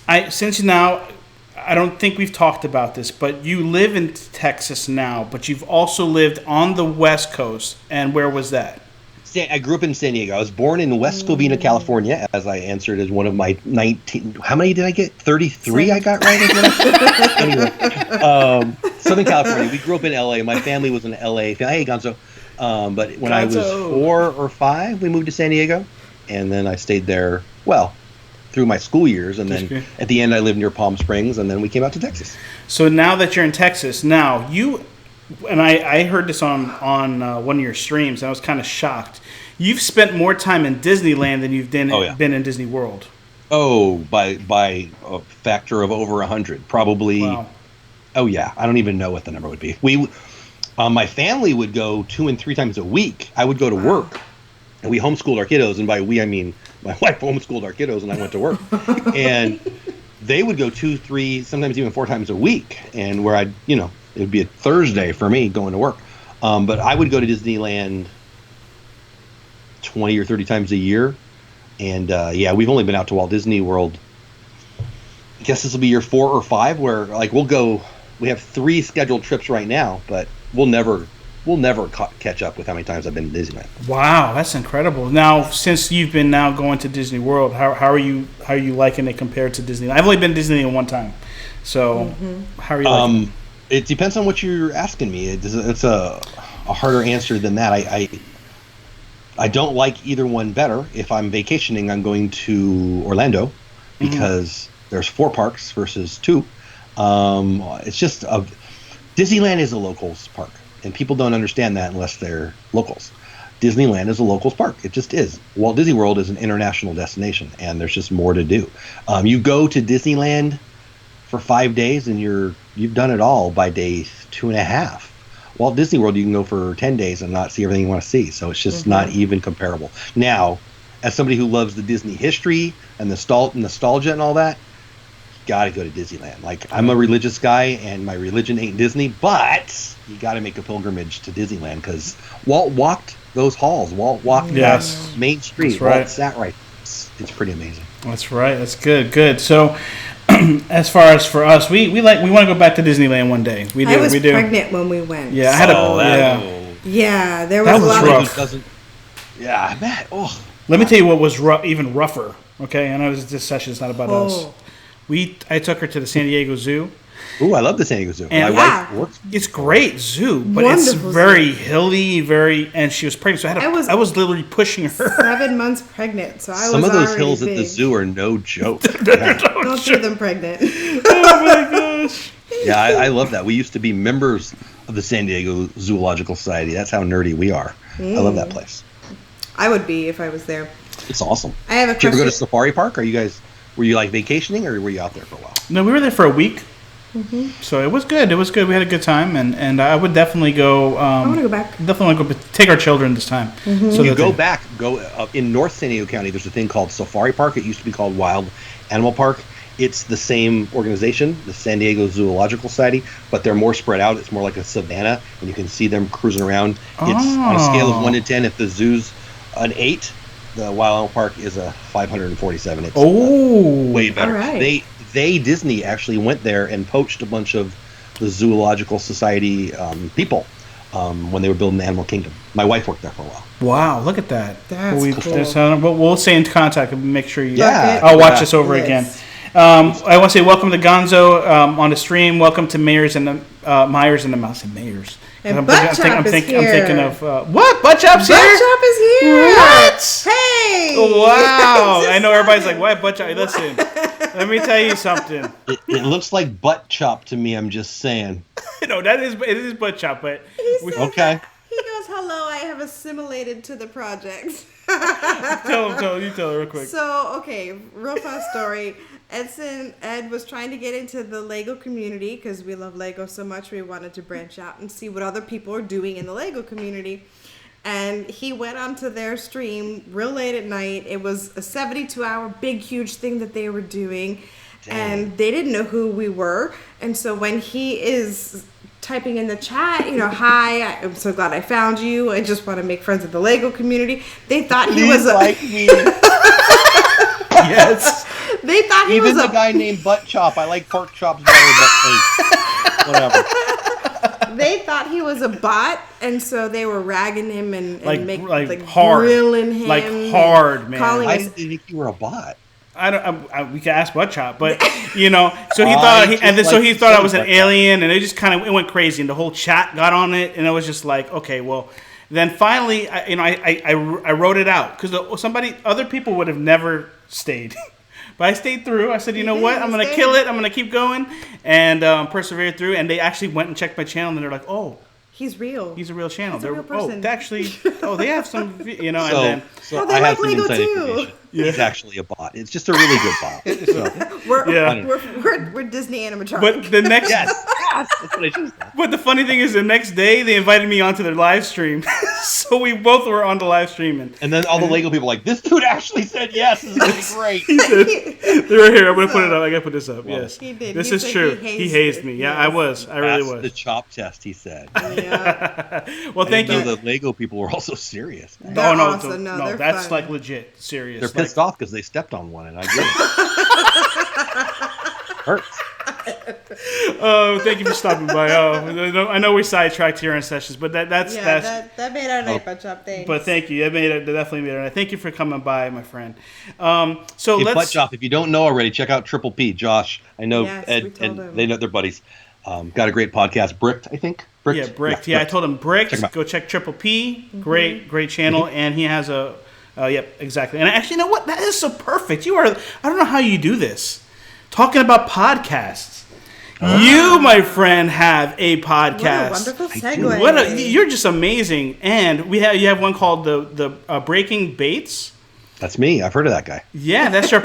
I don't think we've talked about this, but you live in Texas now, but you've also lived on the West Coast. And where was that? I grew up in San Diego. I was born in West Covina, California, as I answered as one of my 19. How many did I get? 33 I got right? Anyway, Southern California. We grew up in L.A. My family was in L.A. Hey, Gonzo. But when I was 4 or 5, we moved to San Diego. And then I stayed there, through my school years, and then at the end I lived near Palm Springs, and then we came out to Texas. So now that you're in Texas, now I heard this on one of your streams, and I was kind of shocked. You've spent more time in Disneyland than you've been in Disney World. Oh, by a factor of over 100, probably. Wow. Oh yeah, I don't even know what the number would be. My family would go 2 and 3 times a week. I would go to work, and we homeschooled our kiddos, and by we I mean my wife homeschooled our kiddos, and I went to work. And they would go 2, 3, sometimes even 4 times a week. And where it would be a Thursday for me going to work. But I would go to Disneyland 20 or 30 times a year. And we've only been out to Walt Disney World. I guess this will be year 4 or 5 where we'll go. We have 3 scheduled trips right now, but we'll never catch up with how many times I've been to Disneyland. Wow, that's incredible. Now, since you've been now going to Disney World, how are you liking it compared to Disneyland? I've only been to Disneyland one time, so how are you liking it? It depends on what you're asking me. It's a harder answer than that. I don't like either one better. If I'm vacationing, I'm going to Orlando because there's 4 parks versus 2. It's just Disneyland is a locals park. And people don't understand that unless they're locals. Disneyland is a locals park. It just is. Walt Disney World is an international destination, and there's just more to do. You go to Disneyland for 5 days, and you've done it all by day 2.5. Walt Disney World, you can go for 10 days and not see everything you want to see. So it's just not even comparable. Now, as somebody who loves the Disney history and nostalgia and all that, got to go to Disneyland. I'm a religious guy, and my religion ain't Disney, but you got to make a pilgrimage to Disneyland because Walt walked those halls. Walt walked Main Street. That's right. Walt sat right. It's pretty amazing. That's right. That's good. So, as far as for us, we want to go back to Disneyland one day. We do. I was pregnant when we went. Yeah, I had Yeah, there was a lot rough. Yeah, man. Oh. Let me tell you what was even rougher. Okay, I know this session's not about us. I took her to the San Diego Zoo. Ooh, I love the San Diego Zoo. And my wife works. It's great zoo, but Wonderful it's very hilly, and she was pregnant, so I was literally pushing her. 7 months pregnant, so I was Some of those already hills big. at the zoo are no joke. Don't do them pregnant. Oh my gosh. Yeah, I love that. We used to be members of the San Diego Zoological Society. That's how nerdy we are. I love that place. I would be if I was there. It's awesome. I have a Did you ever question. go to Safari Park? Were you vacationing, or were you out there for a while? No, we were there for a week. So it was good. We had a good time, and I would definitely go. I want to go back. Definitely want to go take our children this time. So You go back. Go up in North San Diego County. There's a thing called Safari Park. It used to be called Wild Animal Park. It's the same organization, the San Diego Zoological Society, but they're more spread out. It's more like a savanna, and you can see them cruising around. It's on a scale of 1 to 10. If the zoo's an 8, the Wild Animal Park is a 547. It's way better. All right. Disney actually went there and poached a bunch of the Zoological Society people when they were building the Animal Kingdom. My wife worked there for a while. Wow, look at that. That's cool. We'll stay in contact and make sure you. Yeah, I'll watch this over again. I want to say welcome to Gonzo on the stream. Welcome to Myers and the Mouse and Mayors. And Butt Chop is here. I'm thinking of what? Butt Chop's here. Butt Chop is here. What? Hey! Wow! I know everybody's like, "Why Butt Chop?" Listen, let me tell you something. It looks like Butt Chop to me. I'm just saying. No, it is Butt Chop, but okay. He goes, "Hello, I have assimilated to the project." tell her real quick. So, okay, real fast story. Ed was trying to get into the Lego community because we love Lego so much. We wanted to branch out and see what other people are doing in the Lego community. And he went onto their stream real late at night. It was a 72-hour big, huge thing that they were doing. Damn. And they didn't know who we were. And so when he is typing in the chat, hi, I'm so glad I found you. I just want to make friends with the Lego community. They thought he was like me. Yes. They thought he Even was the guy named Butt Chop. I like pork chops better, but whatever. They thought he was a bot, and so they were ragging him and hard, grilling him, like hard, man. I didn't think you were a bot. We could ask Butt Chop, but so he thought, he thought I was an alien, and it went crazy, and the whole chat got on it, and it was just like, okay, well. Then finally, I wrote it out because other people would have never stayed. But I stayed through. I said, you know what? I'm going to kill it. I'm going to keep going and persevere through. And they actually went and checked my channel, and they're like, oh. He's real. He's a real channel. He's a real person. They have some, So and then. So they I like have some Lego inside too. information. It's actually a bot. It's just a really good bot. So. We're Disney animatronic. But the next. Yes, that's what I just said. But the funny thing is, the next day they invited me onto their live stream, so we both were on the live stream, and then all the Lego people were like, this dude actually said yes. This is gonna be great. He said, they're here. I'm gonna put it up. I gotta put this up. Well, yes, he did. This is true. He hazed me. Yeah, I was. I really was. The chop test, he said. Yeah. Well, thank you. The Lego people were also serious. They're awesome. No, that's fun. like legit serious. They're pissed off because they stepped on one, and I get it. Hurts. Oh, thank you for stopping by. Oh, I know we sidetracked here on sessions, but that made our night, Butt Chop. Thanks. But thank you. That definitely made our night. Thank you for coming by, my friend. Butt Chop, if you don't know already, check out Triple P. Josh, I know Ed, and they know they're buddies. Got a great podcast, Bricked, I think. Bricked? Yeah, Bricked. Yeah, I told him Bricked. Go check Triple P. Mm-hmm. Great channel, mm-hmm. And he has a. Yep, exactly. And actually, you know what? That is so perfect. I don't know how you do this. Talking about podcasts. Oh. You, my friend, have a podcast. What a wonderful segue. You're just amazing. And you have one called the Breaking Bates. That's me. I've heard of that guy. Yeah, that's your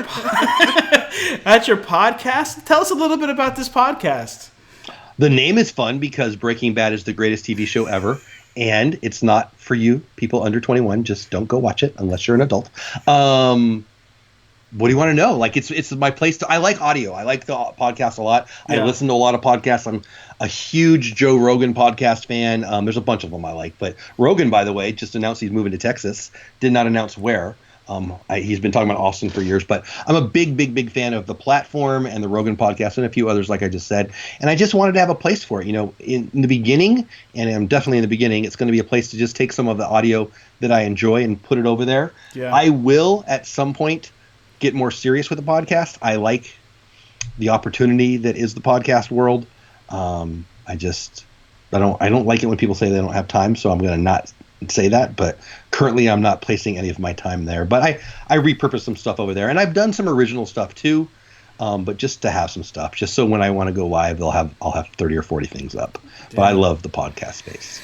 that's your podcast. Tell us a little bit about this podcast. The name is fun because Breaking Bad is the greatest TV show ever. And it's not for you people under 21. Just don't go watch it unless you're an adult. What do you want to know? Like, it's my place to. I like audio. I like the podcast a lot. Yeah. I listen to a lot of podcasts. I'm a huge Joe Rogan podcast fan. There's a bunch of them I like, but Rogan, by the way, just announced he's moving to Texas. Did not announce where. He's been talking about Austin for years, but I'm a big fan of the platform and the Rogan podcast and a few others, like I just said. And I just wanted to have a place for it. In the beginning, and I'm definitely in the beginning, it's going to be a place to just take some of the audio that I enjoy and put it over there. Yeah. I will at some point get more serious with the podcast. I like the opportunity that is the podcast world. I don't like it when people say they don't have time, so I'm going to not say that, but currently I'm not placing any of my time there. But I repurpose some stuff over there, and I've done some original stuff too, but just to have some stuff, just so when I want to go live, I'll have 30 or 40 things up. Damn. But I love the podcast space.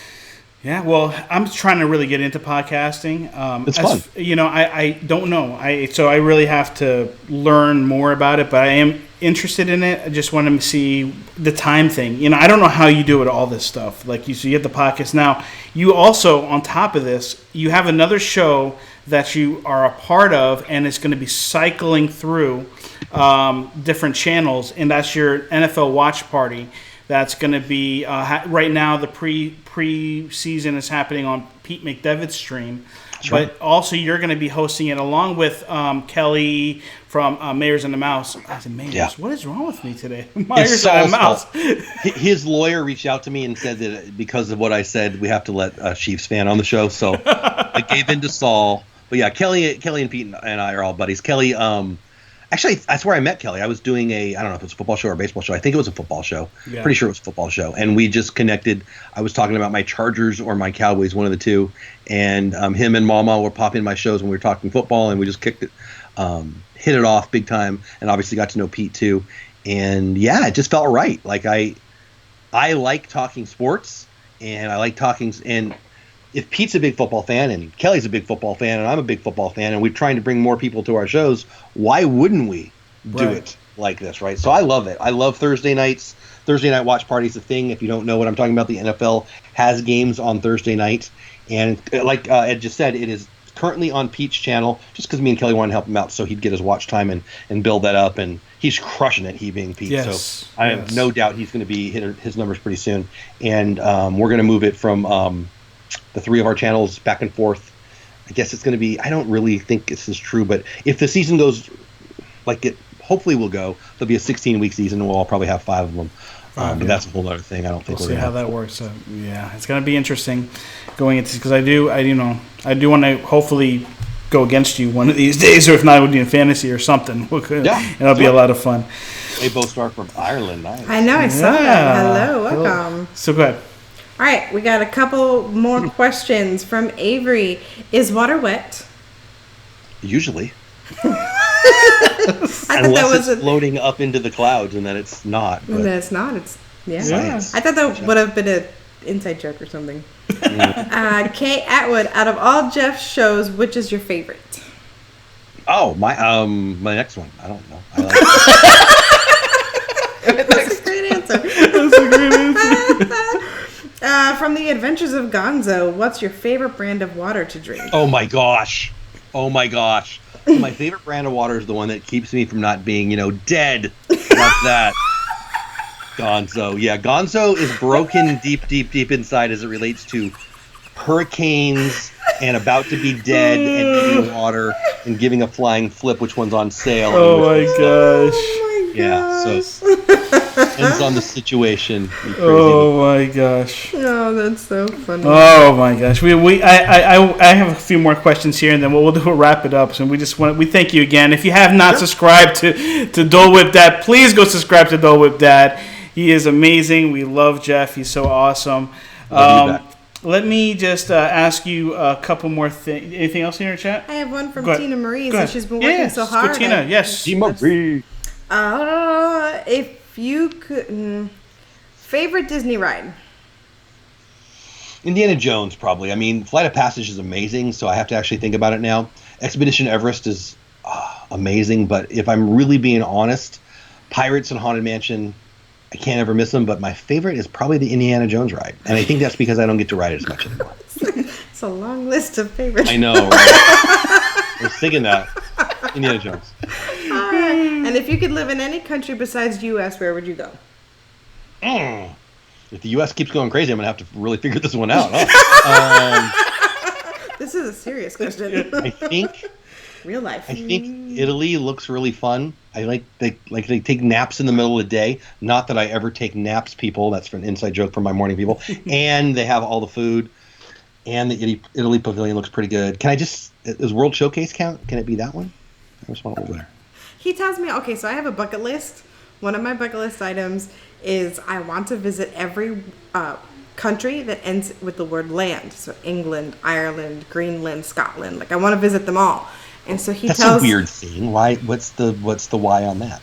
Yeah, well, I'm trying to really get into podcasting. It's fun. I don't know. So I really have to learn more about it, but I am interested in it. I just want to see the time thing. I don't know how you do it, all this stuff. Like you have the podcast. Now, you also, on top of this, you have another show that you are a part of, and it's going to be cycling through different channels, and that's your NFL Watch Party. That's going to be right now. The pre-season is happening on Pete McDevitt's stream. but also you're going to be hosting it along with Kelly from Mayors and the Mouse. I said, Mayors, Yeah. what is wrong with me today? Mayors and the Mouse. His lawyer reached out to me and said that because of what I said, we have to let a Chiefs fan on the show. So I gave in to Saul. But yeah, Kelly and Pete and I are all buddies. Kelly, actually, that's where I met Kelly. I was doing I don't know if it was a football show or a baseball show. I think it was a football show. Yeah. Pretty sure it was a football show. And we just connected. I was talking about my Chargers or my Cowboys, one of the two. And him and Mama would pop in my shows when we were talking football, and we just hit it off big time. And obviously got to know Pete too. And yeah, it just felt right. Like I like talking sports, and I like talking. And if Pete's a big football fan and Kelly's a big football fan and I'm a big football fan and we're trying to bring more people to our shows, why wouldn't we do it like this, right? So I love it. I love Thursday nights. Thursday night watch party is a thing. If you don't know what I'm talking about, the NFL has games on Thursday night. And like Ed just said, it is currently on Pete's channel just because me and Kelly wanted to help him out so he'd get his watch time and build that up. And he's crushing it, he being Pete. Yes. So I have no doubt he's going to be hitting his numbers pretty soon. And we're going to move it from the three of our channels back and forth. I guess it's going to be, I don't really think this is true, but if the season goes like it hopefully will go, there'll be a 16-week season and we'll all probably have 5 of them. But that's a whole other thing. I don't think we'll see how that works. So, yeah, it's going to be interesting going into, because I do want to hopefully go against you one of these days, or if not, it would be in fantasy or something. It'll be a lot of fun. They both start from Ireland. Nice. I know, I saw that. Hello, welcome. So go ahead. All right, we got a couple more questions from Avery. Is water wet? Usually. I thought that was it's floating up into the clouds, and then it's not. And then it's not. It's science. I thought that would have been an inside joke or something. Kay Atwood, out of all Jeff's shows, which is your favorite? Oh, my next one. I don't know. That's a great answer. That's a great answer. From the Adventures of Gonzo, what's your favorite brand of water to drink? Oh my gosh. My favorite brand of water is the one that keeps me from not being, dead. That's that. Gonzo. Yeah, Gonzo is broken deep inside as it relates to hurricanes and about to be dead and eating water and giving a flying flip, which one's on sale. Oh my gosh. Yeah, so depends on the situation. Oh my gosh. Oh, that's so funny. Oh my gosh. I have a few more questions here, and then we'll wrap it up. So we thank you again. If you have not subscribed to Dole Whip Dad, please go subscribe to Dole Whip Dad. He is amazing. We love Jeff. He's so awesome. Let me just ask you a couple more things. Anything else in your chat? I have one from Tina Marie. So she's been working so hard. Tina, yes. Tina Marie. If you could, favorite Disney ride? Indiana Jones, probably. I mean, Flight of Passage is amazing, so I have to actually think about it now. Expedition Everest is amazing, but if I'm really being honest, Pirates and Haunted Mansion, I can't ever miss them, but my favorite is probably the Indiana Jones ride. And I think that's because I don't get to ride it as much anymore. It's a long list of favorites. I know, right? I was thinking that. Indiana Jones. All right. And if you could live in any country besides U.S., where would you go? If the U.S. keeps going crazy, I'm going to have to really figure this one out. Huh? This is a serious question. I think... Real life. I think Italy looks really fun. They take naps in the middle of the day. Not that I ever take naps, people. That's an inside joke from my morning people. And they have all the food. And the Italy Pavilion looks pretty good. Does World Showcase count? Can it be that one? I just want over there. He tells me, okay, so I have a bucket list. One of my bucket list items is I want to visit every country that ends with the word land. So England, Ireland, Greenland, Scotland. I want to visit them all. And so That's a weird thing. Why? What's the why on that?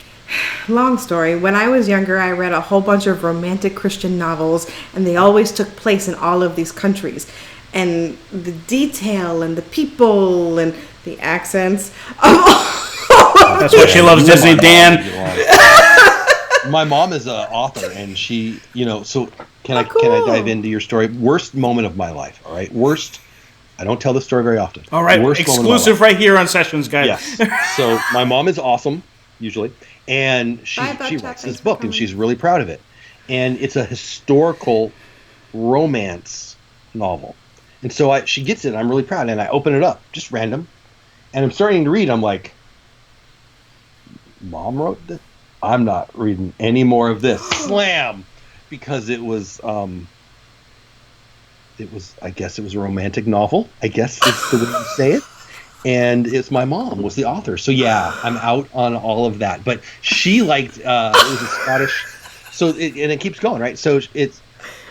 Long story. When I was younger, I read a whole bunch of romantic Christian novels, and they always took place in all of these countries. And the detail and the people and the accents. That's why she loves Disney, Dan. My mom is an author, and she, so can I dive into your story? Worst moment of my life, all right? Worst. I don't tell this story very often. All right, exclusive right here on Sessions, guys. Yes. So my mom is awesome, usually, and she writes this book, and she's really proud of it. And it's a historical romance novel. And so she gets it, and I'm really proud, and I open it up, just random, and I'm starting to read. I'm like, Mom wrote this? I'm not reading any more of this. Slam! Because it was, I guess it was a romantic novel, I guess is the way you say it. And it's my mom was the author. So yeah, I'm out on all of that. But she liked, it was a Scottish, and it keeps going, right? So it's,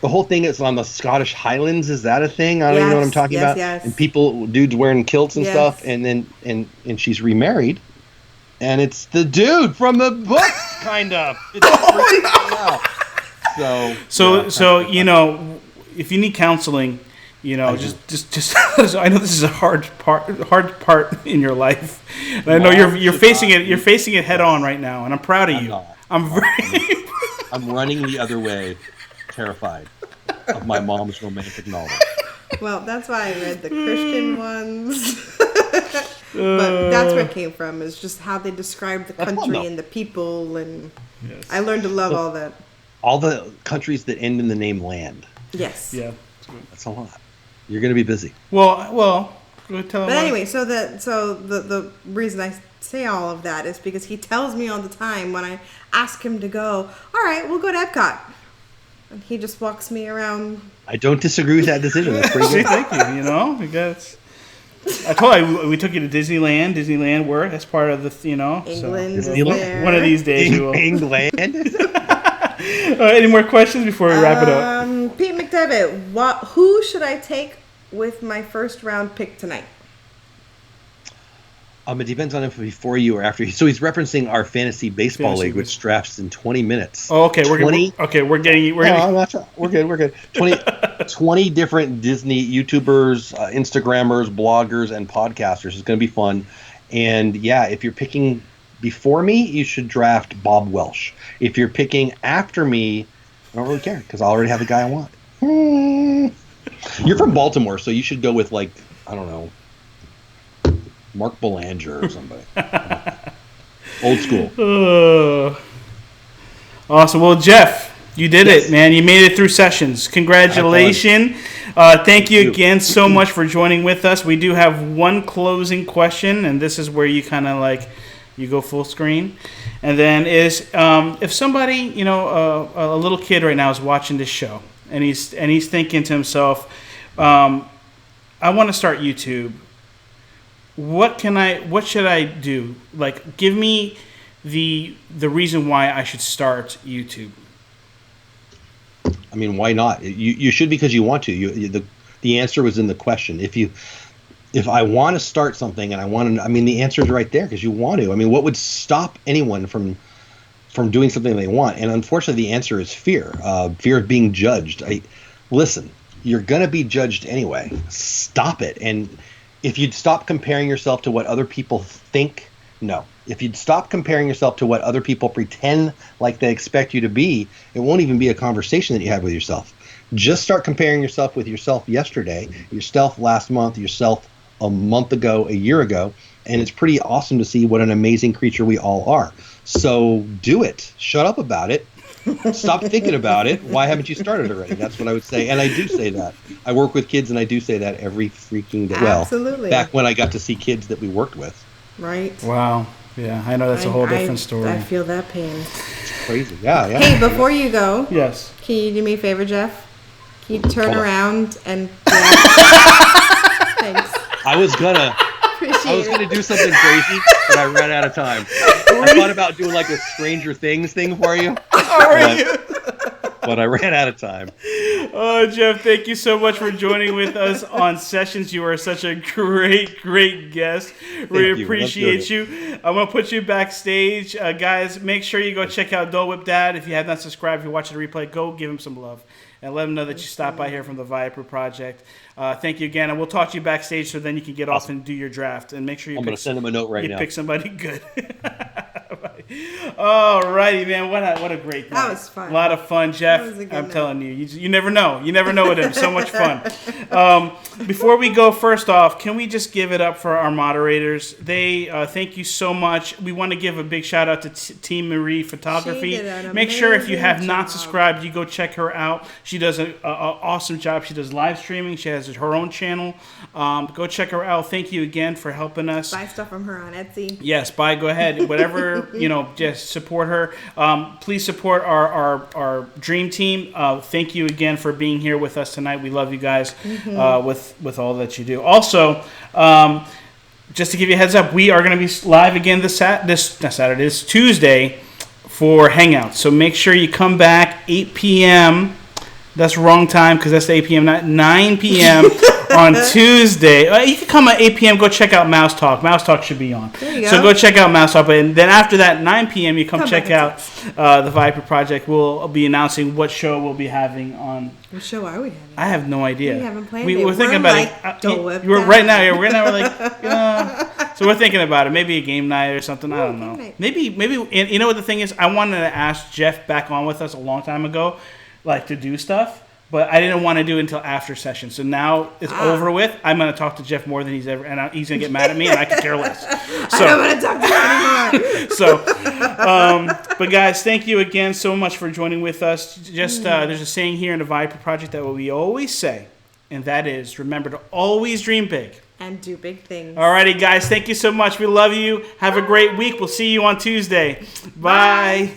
the whole thing is on the Scottish Highlands. Is that a thing? I don't even know what I'm talking about. Yes. And dudes wearing kilts and stuff. And then, and she's remarried. And it's the dude from the book, kind of. It's So if you need counseling, just I know this is a hard part in your life. And I know you're facing it head on right now, and I'm proud of you. I'm running the other way, terrified of my mom's romantic novel. Well, that's why I read the Christian ones. But that's where it came from, is just how they describe the country and the people, and I learned to love all that. All the countries that end in the name land. Yes. Yeah. That's a lot. You're going to be busy. Well, go tell him. But anyway, so the reason I say all of that is because he tells me all the time when I ask him to go, all right, we'll go to Epcot. And he just walks me around. I don't disagree with that decision. That's pretty good. Thank you. Because I told you we took you to Disneyland. Disneyland, where that's part of the, England. So, one of these days you will. England. Any more questions before we wrap it up? Pete McDevitt, who should I take with my first round pick tonight? It depends on if before you or after you. So he's referencing our fantasy baseball league, which drafts in 20 minutes. Oh, okay. We're good. 20 different Disney YouTubers, Instagrammers, bloggers, and podcasters. It's going to be fun. And yeah, if you're picking before me, you should draft Bob Welsh. If you're picking after me, I don't really care because I already have the guy I want. You're from Baltimore, so you should go with, like, I don't know, Mark Belanger or somebody. Old school. Awesome. Well, Jeff, you did it, man. You made it through sessions. Congratulations. Thank you again so much for joining with us. We do have one closing question, and this is where you kind of you go full screen. And then if somebody, a little kid right now is watching this show, and he's thinking to himself, I want to start YouTube. What should I do? Like, give me the reason why I should start YouTube. I mean, why not? You should because you want to. The answer was in the question. If I want to start something and the answer is right there because you want to. I mean, what would stop anyone from doing something they want? And unfortunately, the answer is fear. Fear of being judged. Listen, you're gonna be judged anyway. Stop it. And if you'd stop comparing yourself to what other people think, no. If you'd stop comparing yourself to what other people pretend like they expect you to be, it won't even be a conversation that you have with yourself. Just start comparing yourself with yourself yesterday, yourself last month, yourself a month ago, a year ago, and it's pretty awesome to see what an amazing creature we all are. So do it. Shut up about it. Stop thinking about it. Why haven't you started already? That's what I would say. And I do say that. I work with kids, and I do say that every freaking day. Absolutely. Well, back when I got to see kids that we worked with. Right. Wow. Yeah, I know that's a whole different story. I feel that pain. It's crazy. Yeah. Hey, before you go. Yes. Can you do me a favor, Jeff? Can you turn around and... Thanks. I was gonna do something crazy, but I ran out of time. I thought about doing like a Stranger Things thing for you. But I ran out of time. Oh, Jeff, thank you so much for joining with us on Sessions. You are such a great guest. We appreciate you. I'm going to put you backstage. Guys, make sure you go check out Dole Whip Dad. If you have not subscribed, if you're watching the replay, go give him some love. And let him know that you stopped by here from the Viapree Project. Thank you again. And we'll talk to you backstage so then you can get off and do your draft. And make sure you I'm going to send him a note right now. Pick somebody good. Bye. All righty, man. What a great night. That was fun. A lot of fun, Jeff. That was a good I'm night. telling you. You never know. You never know with him. So much fun. Before we go, first off, can we just give it up for our moderators? They thank you so much. We want to give a big shout out to Team Marie Photography. She did an Make sure if you have amazing not job. subscribed, you go check her out. She does an awesome job. She does live streaming. She has her own channel. Go check her out. Thank you again for helping us. Buy stuff from her on Etsy. Yes, buy. Go ahead. Whatever, just support her. Please support our dream team. Thank you again for being here with us tonight. We love you guys with all that you do. Also, just to give you a heads up, we are going to be live again this Tuesday for Hangout. So make sure you come back 8 p.m. That's wrong time because that's the 8 p.m. Not 9 p.m. on Tuesday. You can come at 8 p.m. Go check out Mouse Talk. Mouse Talk should be on. There you So go. go check out Mouse Talk. And then after that, 9 p.m. you come check back out the Viapree Project. We'll be announcing what show we'll be having on. What show are we having? I have no idea. We haven't planned we it. were thinking We're about like it. Dole Whip We're Dad. right now. Yeah, we're like, so we're thinking about it. Maybe a game night or something. I don't know. game night. Maybe. You know what the thing is? I wanted to ask Jeff back on with us a long time ago, like to do stuff. But I didn't want to do it until after session. So now it's over with. I'm going to talk to Jeff more than he's ever, and he's going to get mad at me, and I could care less. So, I don't want to talk to you anymore. but guys, thank you again so much for joining with us. Just there's a saying here in the Viapree Project that we always say, and that is, remember to always dream big. And do big things. Alrighty, guys, thank you so much. We love you. Have a great week. We'll see you on Tuesday. Bye.